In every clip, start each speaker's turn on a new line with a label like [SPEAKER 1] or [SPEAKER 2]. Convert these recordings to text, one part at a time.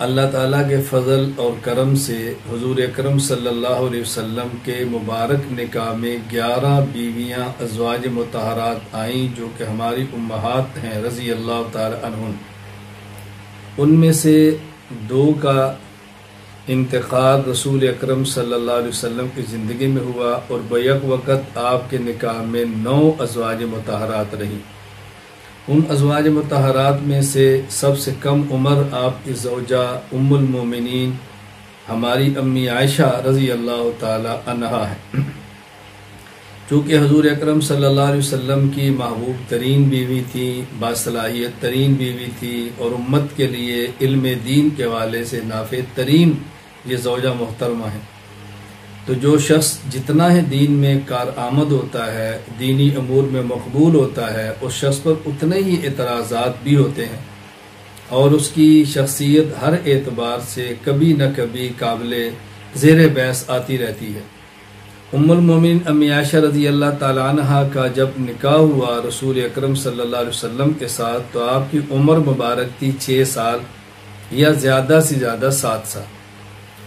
[SPEAKER 1] اللہ تعالیٰ کے فضل اور کرم سے حضور اکرم صلی اللہ علیہ وسلم کے مبارک نکاح میں 11 بیویاں ازواج مطہرات آئیں جو کہ ہماری امہات ہیں رضی اللہ تعالی عنہن۔ ان میں سے 2 کا انتقال رسول اکرم صلی اللہ علیہ وسلم کی زندگی میں ہوا اور بیک وقت آپ کے نکاح میں 9 ازواج مطہرات رہیں۔ ان ازواج مطہرات میں سے سب سے کم عمر آپ کی زوجہ ام المومنین ہماری امی عائشہ رضی اللہ تعالی عنہا ہے، چونکہ حضور اکرم صلی اللہ علیہ وسلم کی محبوب ترین بیوی تھی، باصلاحیت ترین بیوی تھی اور امت کے لیے علم دین کے حوالے سے نافع ترین یہ زوجہ محترمہ ہے۔ تو جو شخص جتنا ہے دین میں کارآمد ہوتا ہے، دینی امور میں مقبول ہوتا ہے، اس شخص پر اتنے ہی اعتراضات بھی ہوتے ہیں اور اس کی شخصیت ہر اعتبار سے کبھی نہ کبھی قابل زیر بحث آتی رہتی ہے۔ ام المومنین امی عائشہ رضی اللہ تعالی عنہا کا جب نکاح ہوا رسول اکرم صلی اللہ علیہ وسلم کے ساتھ تو آپ کی عمر مبارک تھی 6 سال یا زیادہ سے زیادہ 7 سال،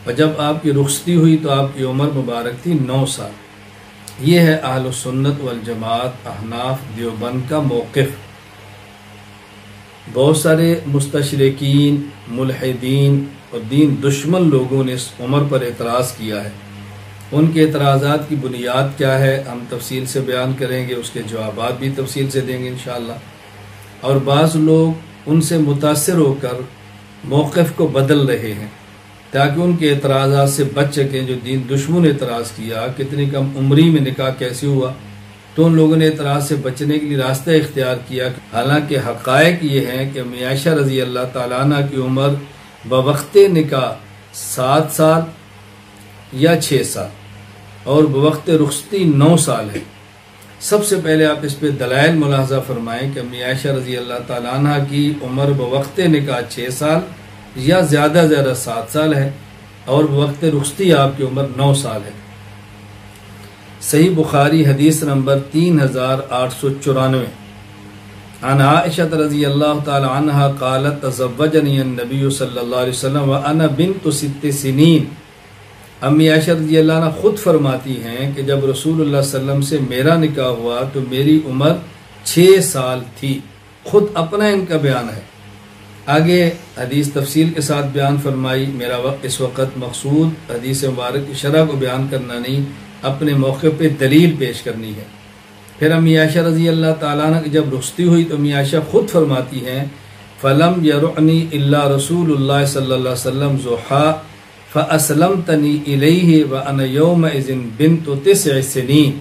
[SPEAKER 1] اور جب آپ کی رخصتی ہوئی تو آپ کی عمر مبارک تھی 9 سال۔ یہ ہے اہل سنت والجماعت احناف دیوبند کا موقف۔ بہت سارے مستشرقین، ملحدین اور دین دشمن لوگوں نے اس عمر پر اعتراض کیا ہے۔ ان کے اعتراضات کی بنیاد کیا ہے ہم تفصیل سے بیان کریں گے، اس کے جوابات بھی تفصیل سے دیں گے انشاءاللہ۔ اور بعض لوگ ان سے متاثر ہو کر موقف کو بدل رہے ہیں تاکہ ان کے اعتراضات سے بچ سکیں۔ جو دین دشمن نے اعتراض کیا کتنی کم عمری میں نکاح کیسے ہوا، تو ان لوگوں نے اعتراض سے بچنے کے لیے راستہ اختیار کیا، حالانکہ حقائق یہ ہیں کہ امی عائشہ رضی اللہ تعالیٰ عنہ کی عمر بوقت نکاح 7 سال یا 6 سال اور بوقت رخصتی 9 سال ہے۔ سب سے پہلے آپ اس پہ دلائل ملاحظہ فرمائیں کہ امی عائشہ رضی اللہ تعالیٰ عنہ کی عمر بوقت نکاح 6 سال یا زیادہ 7 سال ہے اور وقت رخصتی آپ کی عمر 9 سال ہے۔ صحیح بخاری حدیث نمبر 3894 عن عائشہ رضی اللہ تعالی عنہا قالت تزوجنی النبی صلی اللہ علیہ وسلم وانا بنت 6 سنین۔ امی عائشہ رضی اللہ عنہ خود فرماتی ہیں کہ جب رسول اللہ صلی اللہ علیہ وسلم سے میرا نکاح ہوا تو میری عمر 6 سال تھی۔ خود اپنا ان کا بیان ہے۔ آگے حدیث تفصیل کے ساتھ بیان فرمائی۔ میرا وقت اس وقت مقصود حدیث مبارک کی شرح کو بیان کرنا نہیں، اپنے موقع پہ دلیل پیش کرنی ہے۔ پھر امی عائشہ رضی اللہ تعالیٰ عنہ کی جب رخصتی ہوئی تو امی عائشہ خود فرماتی ہیں فَلَمْ يَرُعْنِي إِلَّا رسول اللہ صلی اللہ علیہ وسلم ضحیٰ فَأَسْلَمْتَنِي إِلَيْهِ وَأَنَا يَوْمَئِذٍ بِنْتُ 9 سنین۔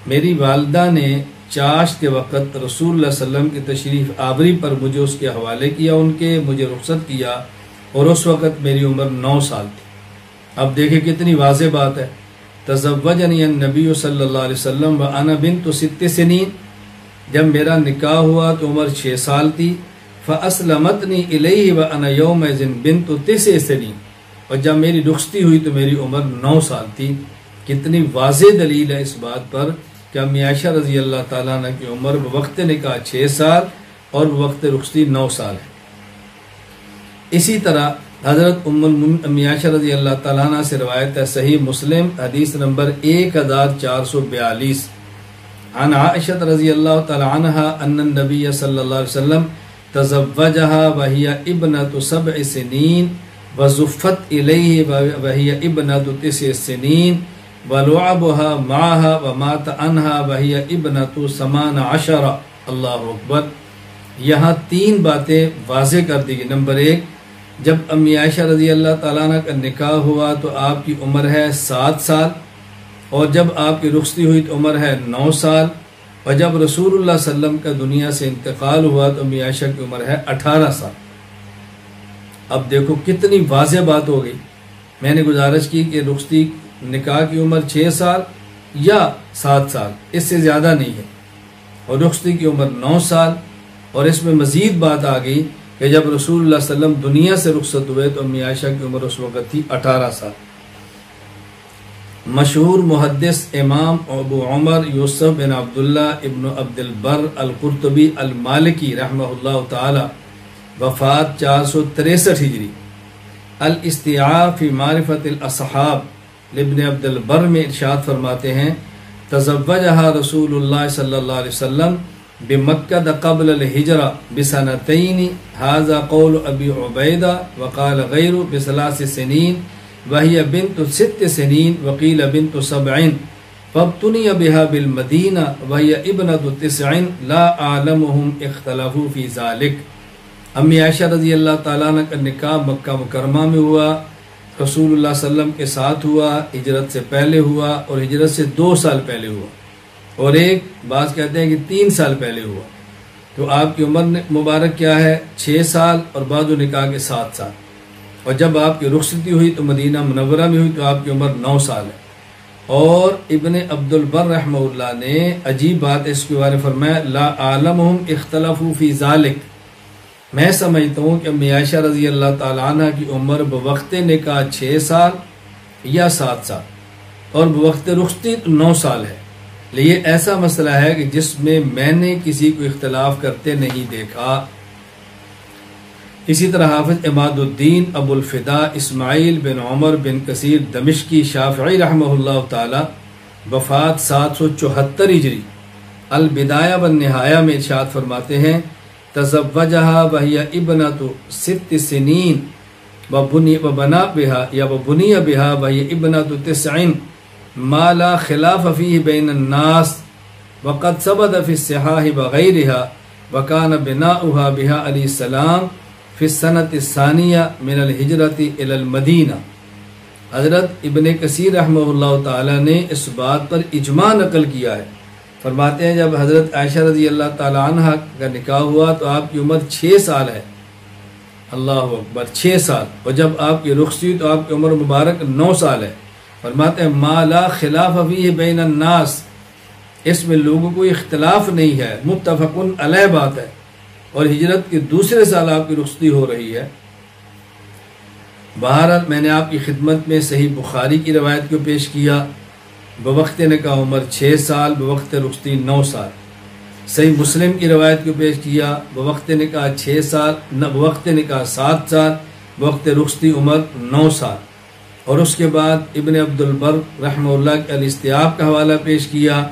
[SPEAKER 1] میری والدہ نے چاشت کے وقت رسول اللہ صلی اللہ علیہ وسلم کی تشریف آوری پر مجھے اس کے حوالے کیا، ان کے مجھے رخصت کیا اور اس وقت میری عمر 9 سال تھی۔ اب دیکھیں کتنی واضح بات ہے۔ تزوجنی النبی صلی اللہ علیہ وسلم وانا بنت 6 سنین، جب میرا نکاح ہوا تو عمر 6 سال تھی۔ فاسلمتنی الیہ وانا یومئذ بنت 9 سنین، اور جب میری رخصتی ہوئی تو میری عمر 9 سال تھی۔ کتنی واضح دلیل ہے اس بات پر کہ امی عائشہ رضی اللہ تعالیٰ عنہ کی عمر بوقت نکاح 6 سال اور بوقت رخصتی 9 سال ہے۔ اسی طرح حضرت ام المومنین امی عائشہ رضی اللہ تعالیٰ عنہ سے روایت ہے صحیح مسلم حدیث نمبر 1442 عن عائشہ رضی اللہ تعالیٰ عنہ ان النبی صلی اللہ علیہ وسلم تزوجها وهي ابنة 7 سنین وزفت الیہ وهي ابنة 9 سنین ولعبها معها ومات عنها وهي ابنة 18۔ اللہ اکبر۔ یہاں 3 باتیں واضح کر دی گئی۔ نمبر 1، جب امی عائشہ رضی اللہ تعالیٰ عنہ کا نکاح ہوا تو آپ کی عمر ہے 7 سال، اور جب آپ کی رخصتی ہوئی تو عمر ہے 9 سال، اور جب رسول اللہ صلی اللہ علیہ وسلم کا دنیا سے انتقال ہوا تو امی عائشہ کی عمر ہے 18 سال۔ اب دیکھو کتنی واضح بات ہو گئی۔ میں نے گزارش کی کہ رخصتی نکاح کی عمر 6 سال یا 7 سال، اس سے زیادہ نہیں ہے، اور رخصتی کی عمر 9 سال، اور اس میں مزید بات آ گئی کہ جب رسول اللہ صلی اللہ علیہ وسلم دنیا سے رخصت ہوئے تو امی عائشہ کی عمر اس وقت تھی 18 سال۔ مشہور محدث امام ابو عمر یوسف بن عبداللہ ابن عبد البر القرطبی المالکی رحمہ اللہ تعالی، وفات 463 ہجری، الاستیعاب فی معرفت الاصحاب ابن عبد البر میں ارشاد فرماتے ہیں تزوجها رسول اللہ صلی اللہ علیہ وسلم بمکہ قبل الہجرہ بسنتین هذا قول ابی عبیدہ وقال غیر بثلاث سنین وہی بنت 6 سنین وقیل بنت 7 فابتنی بها بالمدینہ وہی ابنۃ 9 لا اعلمهم اختلفوا فی ذلک۔ امی عائشہ رضی اللہ تعالیٰ عنہ کا نکاح مکہ مکرمہ میں ہوا، رسول اللہ صلی اللہ علیہ وسلم کے ساتھ ہوا، ہجرت سے پہلے ہوا اور ہجرت سے 2 سال پہلے ہوا، اور ایک بعض کہتے ہیں کہ 3 سال پہلے ہوا۔ تو آپ کی عمر مبارک کیا ہے؟ 6 سال، اور بعض نکاح کے 7 سال، اور جب آپ کی رخصتی ہوئی تو مدینہ منورہ میں ہوئی تو آپ کی عمر 9 سال ہے۔ اور ابن عبد البر رحمہ اللہ نے عجیب بات اس کے بارے میں فرمایا لا عالمہم اختلفوا فی ذالک، میں سمجھتا ہوں کہ امی عائشہ رضی اللہ تعالیٰ عنہ کی عمر بوقت نکاح 6 سال یا 7 سال اور بوقت رخصتی 9 سال ہے۔ یہ ایسا مسئلہ ہے کہ جس میں میں نے کسی کو اختلاف کرتے نہیں دیکھا۔ اسی طرح حافظ عماد الدین ابو الفدا اسماعیل بن عمر بن کثیر دمشقی شافعی رحمہ اللہ تعالی وفات 774 ہجری البدایہ والنہایہ میں ارشاد فرماتے ہیں تزوجها وهي ابنة 6 سنين وبني بها وهي ابنة 9 ما لا خلاف فيه بين الناس وقد ثبت في الصحاح وغيرها وكان بناؤها بها عليه السلام في السنة الثانية من الهجرة إلى المدينة۔ حضرت ابن کثیر رحمہ اللہ تعالی نے اس بات پر اجماع نقل کیا ہے، فرماتے ہیں جب حضرت عائشہ رضی اللہ تعالی عنہ کا نکاح ہوا تو آپ کی عمر 6 سال ہے، اللہ اکبر 6 سال، اور جب آپ کی رخصتی تو آپ کی عمر مبارک 9 سال ہے۔ فرماتے ہیں ما لا خلاف فیہ بین الناس، اس میں لوگوں کو اختلاف نہیں ہے، متفق علیہ بات ہے، اور ہجرت کے دوسرے سال آپ کی رخصتی ہو رہی ہے۔ بہرحال میں نے آپ کی خدمت میں صحیح بخاری کی روایت کو پیش کیا، بوقت نکاح عمر 6 سال، بوقت رخصتی 9 سال۔ صحیح مسلم کی روایت کو پیش کیا، بوقت نکاح 6 سال، بوقت نکاح 7 سال، بوقت رخصتی عمر 9 سال۔ اور اس کے بعد ابن عبد البر رحمہ اللہ کے الاستیعاب کا حوالہ پیش کیا،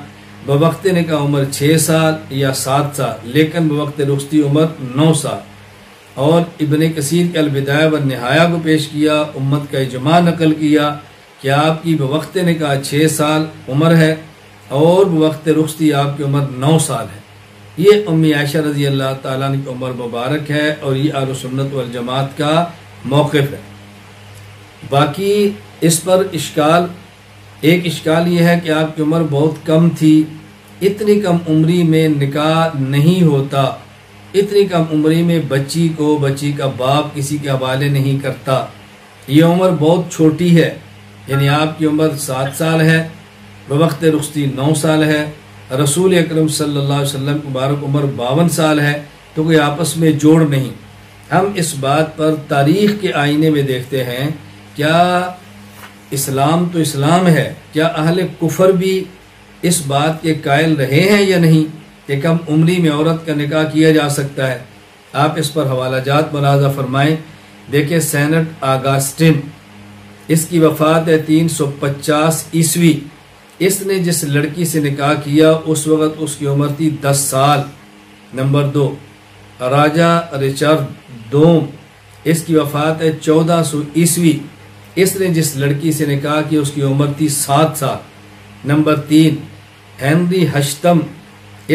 [SPEAKER 1] بوقت نکاح عمر 6 سال یا 7 سال لیکن بوقت رخصتی عمر 9 سال۔ اور ابن کثیر کے البدایہ والنہایہ کو پیش کیا، امت کا اجماع نقل کیا کہ آپ کی بوقت نکاح 6 سال عمر ہے اور بوقت رخصتی آپ کی عمر 9 سال ہے۔ یہ امی عائشہ رضی اللہ تعالیٰ عنہ کی عمر مبارک ہے اور یہ اہل سنت والجماعت کا موقف ہے۔ باقی اس پر ایک اشکال یہ ہے کہ آپ کی عمر بہت کم تھی، اتنی کم عمری میں نکاح نہیں ہوتا، اتنی کم عمری میں بچی کا باپ کسی کے حوالے نہیں کرتا، یہ عمر بہت چھوٹی ہے، یعنی آپ کی عمر 7 سال ہے، بوقت رخصتی 9 سال ہے، رسول اکرم صلی اللہ علیہ وسلم کی مبارک عمر 52 سال ہے، تو کوئی آپس میں جوڑ نہیں۔ ہم اس بات پر تاریخ کے آئینے میں دیکھتے ہیں، کیا اسلام تو اسلام ہے، کیا اہل کفر بھی اس بات کے قائل رہے ہیں یا نہیں کہ کم عمری میں عورت کا نکاح کیا جا سکتا ہے؟ آپ اس پر حوالہ جات ملاحظہ فرمائیں۔ دیکھیں سینٹ آگسٹن، اس کی وفات ہے 350 عیسوی، اس نے جس لڑکی سے نکاح کیا اس وقت اس کی عمر تھی 10 سال۔ نمبر 2 راجہ ریچارڈ دوم، اس کی وفات ہے 1400 عیسوی، اس نے جس لڑکی سے نکاح کیا اس کی عمر تھی 7 سال۔ نمبر 3 ہنری ہشتم،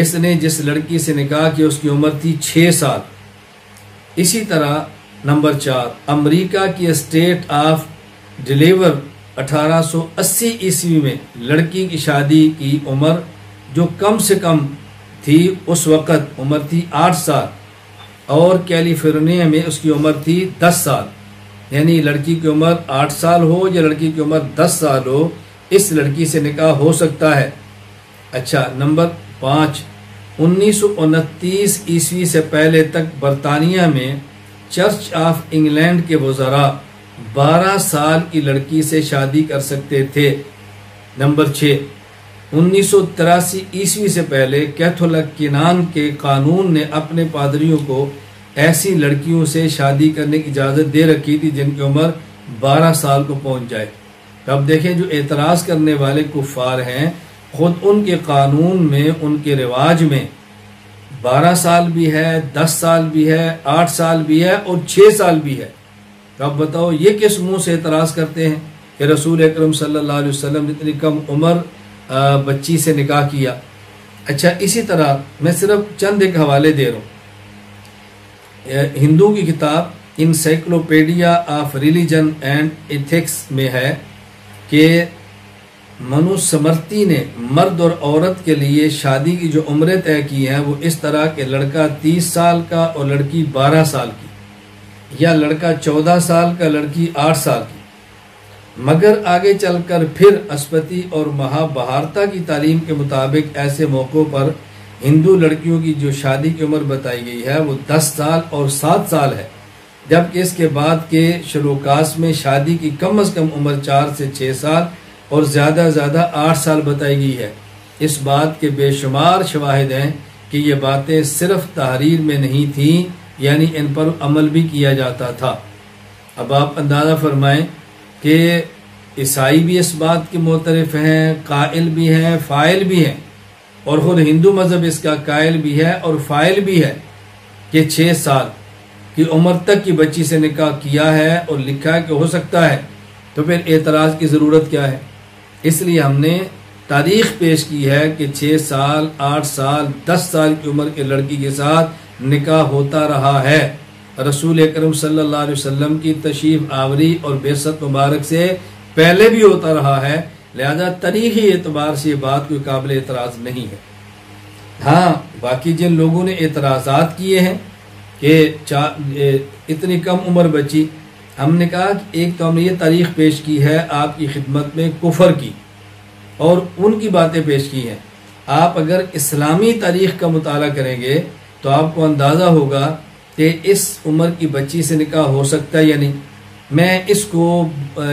[SPEAKER 1] اس نے جس لڑکی سے نکاح کیا اس کی عمر تھی 6 سال۔ اسی طرح نمبر 4 امریکہ کی اسٹیٹ آف ڈیلیور 1880 عیسوی میں لڑکی کی شادی کی عمر جو کم سے کم تھی اس وقت عمر تھی 8 سال، اور کیلیفورنیا میں اس کی عمر تھی 10 سال، یعنی لڑکی کی عمر 8 سال ہو یا لڑکی کی عمر 10 سال ہو، اس لڑکی سے نکاح ہو سکتا ہے۔ اچھا نمبر 5 1929 عیسوی سے پہلے تک برطانیہ میں چرچ آف انگلینڈ کے وزراء 12 سال کی لڑکی سے شادی کر سکتے تھے۔ نمبر 6 1983 عیسوی سے پہلے کیتھولک کینان کے قانون نے اپنے پادریوں کو ایسی لڑکیوں سے شادی کرنے کی اجازت دے رکھی تھی جن کی عمر 12 سال کو پہنچ جائے۔ تو اب دیکھیں جو اعتراض کرنے والے کفار ہیں، خود ان کے قانون میں، ان کے رواج میں 12 سال بھی ہے، 10 سال بھی ہے، 8 سال بھی ہے اور 6 سال بھی ہے۔ تو اب بتاؤ یہ کس منہ سے اعتراض کرتے ہیں کہ رسول اکرم صلی اللہ علیہ وسلم نے اتنی کم عمر بچی سے نکاح کیا۔ اچھا اسی طرح میں صرف چند ایک حوالے دے رہا ہوں۔ ہندو کی کتاب encyclopedia of religion and ethics میں ہے کہ منو سمرتی نے مرد اور عورت کے لیے شادی کی جو عمریں طے کی ہیں وہ اس طرح کہ لڑکا 30 سال کا اور لڑکی 12 سال کی، یا لڑکا 14 سال کا لڑکی 8 سال کی۔ مگر آگے چل کر پھر اسپتی اور مہا بھارتا کی تعلیم کے مطابق ایسے موقعوں پر ہندو لڑکیوں کی جو شادی کی عمر بتائی گئی ہے وہ 10 سال اور 7 سال ہے، جبکہ اس کے بعد کے شروکاس میں شادی کی کم از کم عمر 4 سے 6 سال اور زیادہ 8 سال بتائی گئی ہے۔ اس بات کے بے شمار شواہد ہیں کہ یہ باتیں صرف تحریر میں نہیں تھیں، یعنی ان پر عمل بھی کیا جاتا تھا۔ اب آپ اندازہ فرمائیں کہ عیسائی بھی اس بات کے معترف ہیں، قائل بھی ہیں، فاعل بھی ہیں، اور خود ہندو مذہب اس کا قائل بھی ہے اور فاعل بھی ہے کہ 6 سال کی عمر تک کی بچی سے نکاح کیا ہے اور لکھا ہے کہ ہو سکتا ہے، تو پھر اعتراض کی ضرورت کیا ہے؟ اس لیے ہم نے تاریخ پیش کی ہے کہ 6 سال، 8 سال، 10 سال کی عمر کے لڑکی کے ساتھ نکاح ہوتا رہا ہے۔ رسول اکرم صلی اللہ علیہ وسلم کی تشریف آوری اور بعثت مبارک سے پہلے بھی ہوتا رہا ہے، لہذا تاریخی اعتبار سے یہ بات کوئی قابل اعتراض نہیں ہے۔ ہاں باقی جن لوگوں نے اعتراضات کیے ہیں کہ اتنی کم عمر بچی، ہم نے کہا کہ ایک تو ہم نے یہ تاریخ پیش کی ہے آپ کی خدمت میں کفر کی، اور ان کی باتیں پیش کی ہیں۔ آپ اگر اسلامی تاریخ کا مطالعہ کریں گے تو آپ کو اندازہ ہوگا کہ اس عمر کی بچی سے نکاح ہو سکتا ہے یا نہیں۔ میں اس کو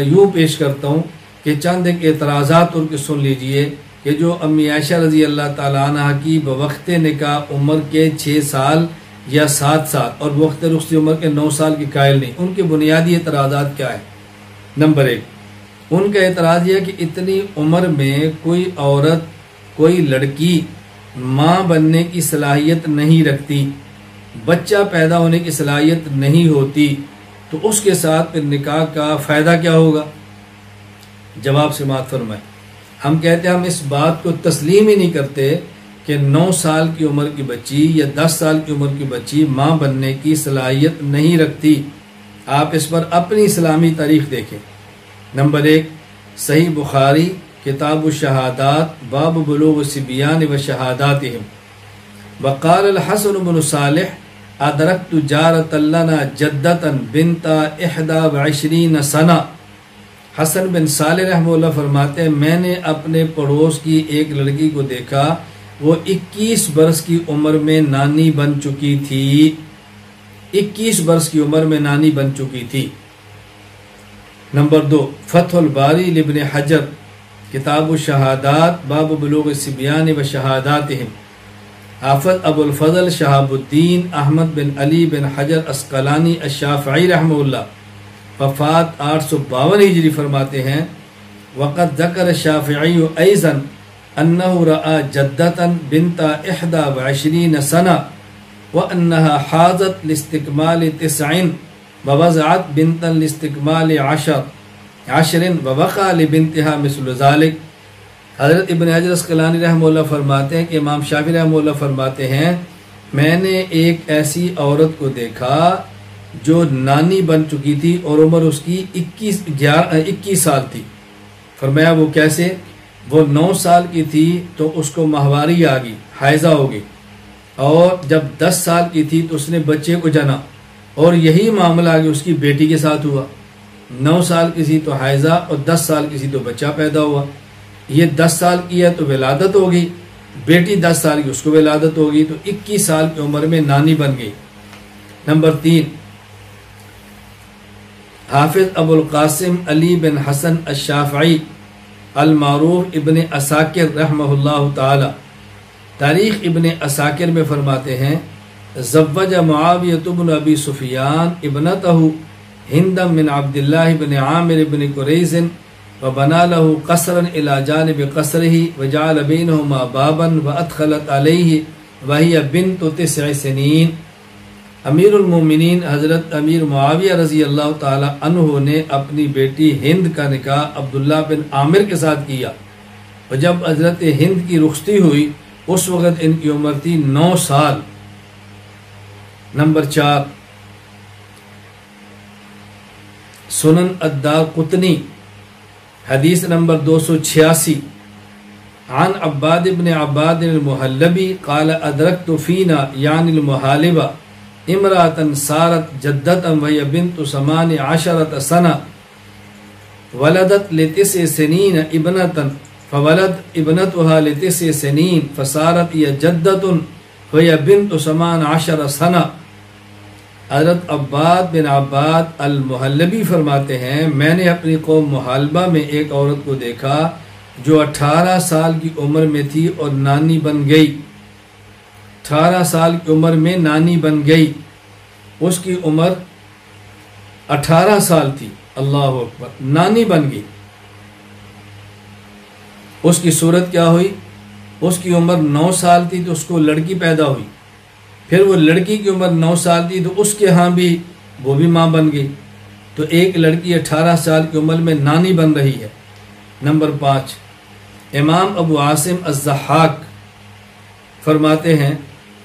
[SPEAKER 1] یوں پیش کرتا ہوں کہ چند ایک اعتراضات ان کے سن لیجئے کہ جو امی عائشہ رضی اللہ تعالیٰ عنہ کی بوقت نکاح عمر کے 6 سال یا 7 سال اور وقت رخصتی عمر کے 9 سال کی قائل نہیں، ان کے بنیادی اعتراضات کیا ہے؟ نمبر 1، ان کا اعتراض یہ کہ اتنی عمر میں کوئی عورت، کوئی لڑکی ماں بننے کی صلاحیت نہیں رکھتی، بچہ پیدا ہونے کی صلاحیت نہیں ہوتی، تو اس کے ساتھ پھر نکاح کا فائدہ کیا ہوگا؟ جواب سماعت فرمائیں۔ ہم کہتے ہیں ہم اس بات کو تسلیم ہی نہیں کرتے کہ 9 سال کی عمر کی بچی یا 10 سال کی عمر کی بچی ماں بننے کی صلاحیت نہیں رکھتی۔ آپ اس پر اپنی اسلامی تاریخ دیکھیں۔ نمبر 1، صحیح بخاری کتاب الشہادات باب بلوغ الصبیان و شہاداتہم، وقال الحسن بن صالح ادرکت جارۃ لنا جدۃ بنت 21 سنہ۔ حسن بن صالح رحمہ اللہ فرماتے ہیں میں نے اپنے پڑوس کی ایک لڑکی کو دیکھا، وہ 21 برس کی عمر میں نانی بن چکی تھی، 21 برس کی عمر میں نانی بن چکی تھی۔ نمبر 2، فتح الباری لابن حجر کتاب الشہادات باب بلوغ الصبیان و شہاداتہم، حافظ ابو الفضل شہاب الدین احمد بن علی بن حجر اسقلانی الشافعی رحمہ اللہ، وفات 852 ہجری فرماتے ہیں وقد ذکر الشافعی ایضا انہ رأى جدة بنت 21 سنہ وانها حاضت لاستکمال 9 ووضعت بنتا لاستکمال 10 ووقع لبنتها مثل ذلك۔ حضرت ابن حجر اسقلانی رحمہ اللہ فرماتے ہیں کہ امام شافعی رحمہ اللہ فرماتے ہیں میں نے ایک ایسی عورت کو دیکھا جو نانی بن چکی تھی اور عمر اس کی 21 سال تھی۔ فرمایا وہ کیسے؟ وہ 9 سال کی تھی تو اس کو ماہواری آ گئی، حیضہ ہو گئی، اور جب 10 سال کی تھی تو اس نے بچے کو جنا، اور یہی معاملہ آگے اس کی بیٹی کے ساتھ ہوا۔ 9 سال کی تھی تو حیضہ اور 10 سال کی تھی تو بچہ پیدا ہوا۔ یہ 10 سال کی ہے تو ولادت ہو گئی، بیٹی 10 سال کی اس کو ولادت ہو گئی، تو 21 سال کی عمر میں نانی بن گئی۔ نمبر 3، حافظ ابو القاسم علی بن حسن الشافعی المعروف ابن اساکر رحمہ اللہ تعالی، تاریخ ابن اساکر میں فرماتے ہیں زوج معاویہ بن ابی سفیان ابنتہ ہند من عبد اللہ بن عامر بن قریظ وبنا له قصرا الى جانب قصره وجعل بينهما بابا وادخلت عليه وهي بنت 9 سنين۔ امیر المومنین حضرت امیر معاویہ رضی اللہ تعالی عنہ نے اپنی بیٹی ہند کا نکاح عبداللہ بن عامر کے ساتھ کیا، اور جب حضرت ہند کی رخصتی ہوئی اس وقت ان کی عمر تھی 9 سال۔ نمبر 4 سنن الدارقطنی حدیث نمبر 286 عن عباد بن عباد المحلبی قال ادرکت فینا یعنی المحالبہ امرأة صارت جدتا وهي بنت 18 سنة ولدت ل9 سنين ابنة فولد ابنتها ل9 سنين فصارت هي جدة وهي بنت 18 سنة۔ حضرت عباد بن عباد المحلبی فرماتے ہیں میں نے اپنی قوم محالبہ میں ایک عورت کو دیکھا جو 18 سال کی عمر میں تھی اور نانی بن گئی۔ 18 سال کی عمر میں نانی بن گئی، اس کی عمر 18 سال تھی، اللہ اکبر، نانی بن گئی۔ اس کی صورت کیا ہوئی؟ اس کی عمر 9 سال تھی تو اس کو لڑکی پیدا ہوئی، پھر وہ لڑکی کی عمر 9 سال تھی تو اس کے ہاں بھی وہ بھی ماں بن گئی، تو ایک لڑکی 18 سال کی عمر میں نانی بن رہی ہے۔ نمبر 5 امام ابو عاصم الضحاک فرماتے ہیں،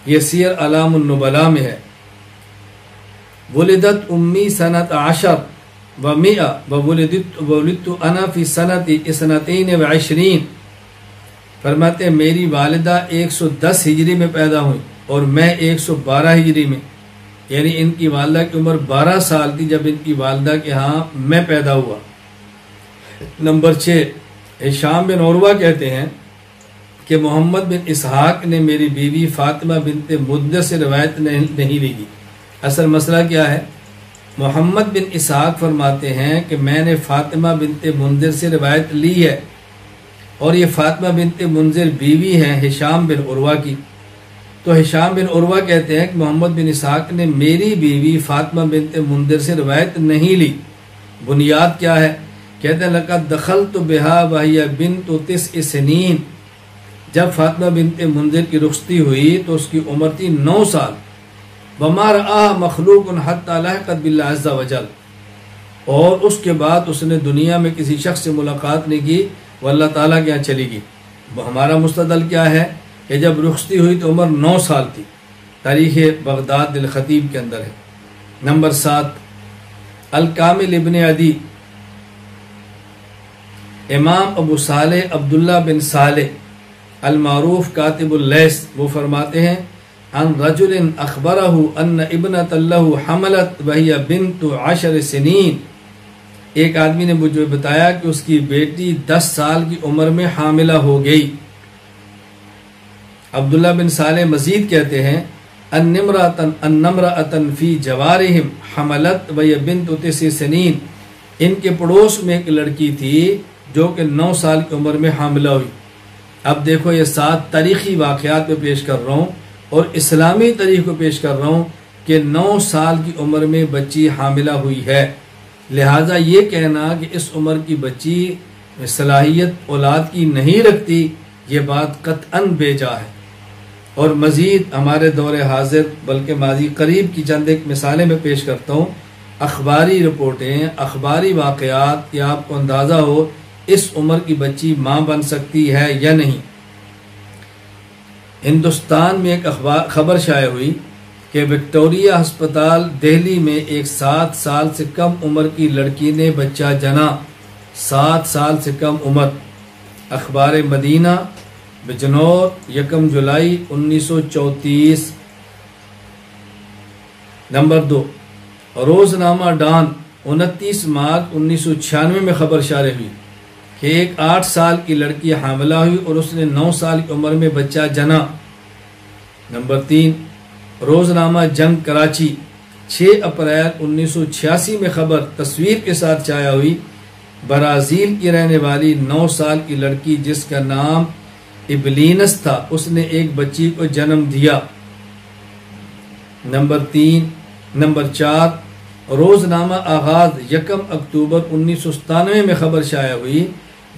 [SPEAKER 1] یہ سیر اعلام النبلاء میں ہے، ولدت امی سنت 10 و100 وولدت انا فی سنت 22 فرماتے ہیں میری والدہ 110 ہجری میں پیدا ہوئی اور میں 112 ہجری میں، یعنی ان کی والدہ کی عمر 12 سال تھی جب ان کی والدہ کے ہاں میں پیدا ہوا۔ نمبر 6 ہشام بن عروہ کہتے ہیں کہ محمد بن اسحاق نے میری بیوی فاطمہ بنت مدر سے روایت نہیں لی۔ اصل مسئلہ کیا ہے؟ محمد بن اسحاق فرماتے ہیں کہ میں نے فاطمہ بنت منذر سے روایت لی ہے، اور یہ فاطمہ بنت منذر بیوی ہیں ہشام بن عروہ کی۔ تو ہشام بن عروہ کہتے ہیں کہ محمد بن اسحاق نے میری بیوی فاطمہ بنت منذر سے روایت نہیں لی۔ بنیاد کیا ہے؟ کہتے ہیں لقد دخلت بها وهي بنت 9 سنين، جب فاطمہ بنت منذر کی رخصتی ہوئی تو اس کی عمر تھی 9 سال۔ وما رآها مخلوق حتى لحقت بالله عز وجل، اور اس کے بعد اس نے دنیا میں کسی شخص سے ملاقات نہیں کی، وہ اللہ تعالیٰ کے یہاں چلی گئی۔ ہمارا مستدل کیا ہے کہ جب رخصتی ہوئی تو عمر 9 سال تھی، تاریخ بغداد الخطیب کے اندر ہے۔ نمبر 7 الکامل ابن عدی امام ابو صالح عبداللہ بن صالح المعروف کاتب اللیث وہ فرماتے ہیں عن رجل اخبرہ ان ابنۃ له حملت وهي بنت 10 سنین، ایک آدمی نے مجھے بتایا کہ اس کی بیٹی 10 سال کی عمر میں حاملہ ہو گئی۔ عبداللہ بن صالح مزید کہتے ہیں ان امرأۃ فی جوارہم حملت وهي بنت 9 سنین، ان کے پڑوس میں ایک لڑکی تھی جو کہ 9 سال کی عمر میں حاملہ ہوئی۔ اب دیکھو یہ 7 تاریخی واقعات میں پیش کر رہا ہوں اور اسلامی تاریخ کو پیش کر رہا ہوں کہ 9 سال کی عمر میں بچی حاملہ ہوئی ہے، لہٰذا یہ کہنا کہ اس عمر کی بچی صلاحیت اولاد کی نہیں رکھتی، یہ بات قطعاً بے جا ہے۔ اور مزید ہمارے دور حاضر بلکہ ماضی قریب کی چند ایک مثالیں میں پیش کرتا ہوں، اخباری رپورٹیں، اخباری واقعات کہ آپ کو اندازہ ہو اس عمر کی بچی ماں بن سکتی ہے یا نہیں۔ ہندوستان میں ایک خبر شائع ہوئی کہ وکٹوریہ ہسپتال دہلی میں ایک 7 سال سے کم عمر کی لڑکی نے بچہ جنا، 7 سال سے کم عمر۔ اخبار مدینہ بجنور 1 جولائی 1934۔ نمبر 2 روزنامہ ڈان 29 مارچ 1996 میں خبر شائع ہوئی کہ ایک 8 سال کی لڑکی حاملہ ہوئی اور اس نے 9 سال کی عمر میں بچہ جنا۔ نمبر 3 روزنامہ جنگ کراچی 6 اپریل 1986 میں خبر تصویر کے ساتھ شائع ہوئی، برازیل کی رہنے والی 9 سال کی لڑکی جس کا نام ابلینس تھا، اس نے ایک بچی کو جنم دیا۔ نمبر 4 روزنامہ آغاز 1 اکتوبر 1997 میں خبر شائع ہوئی،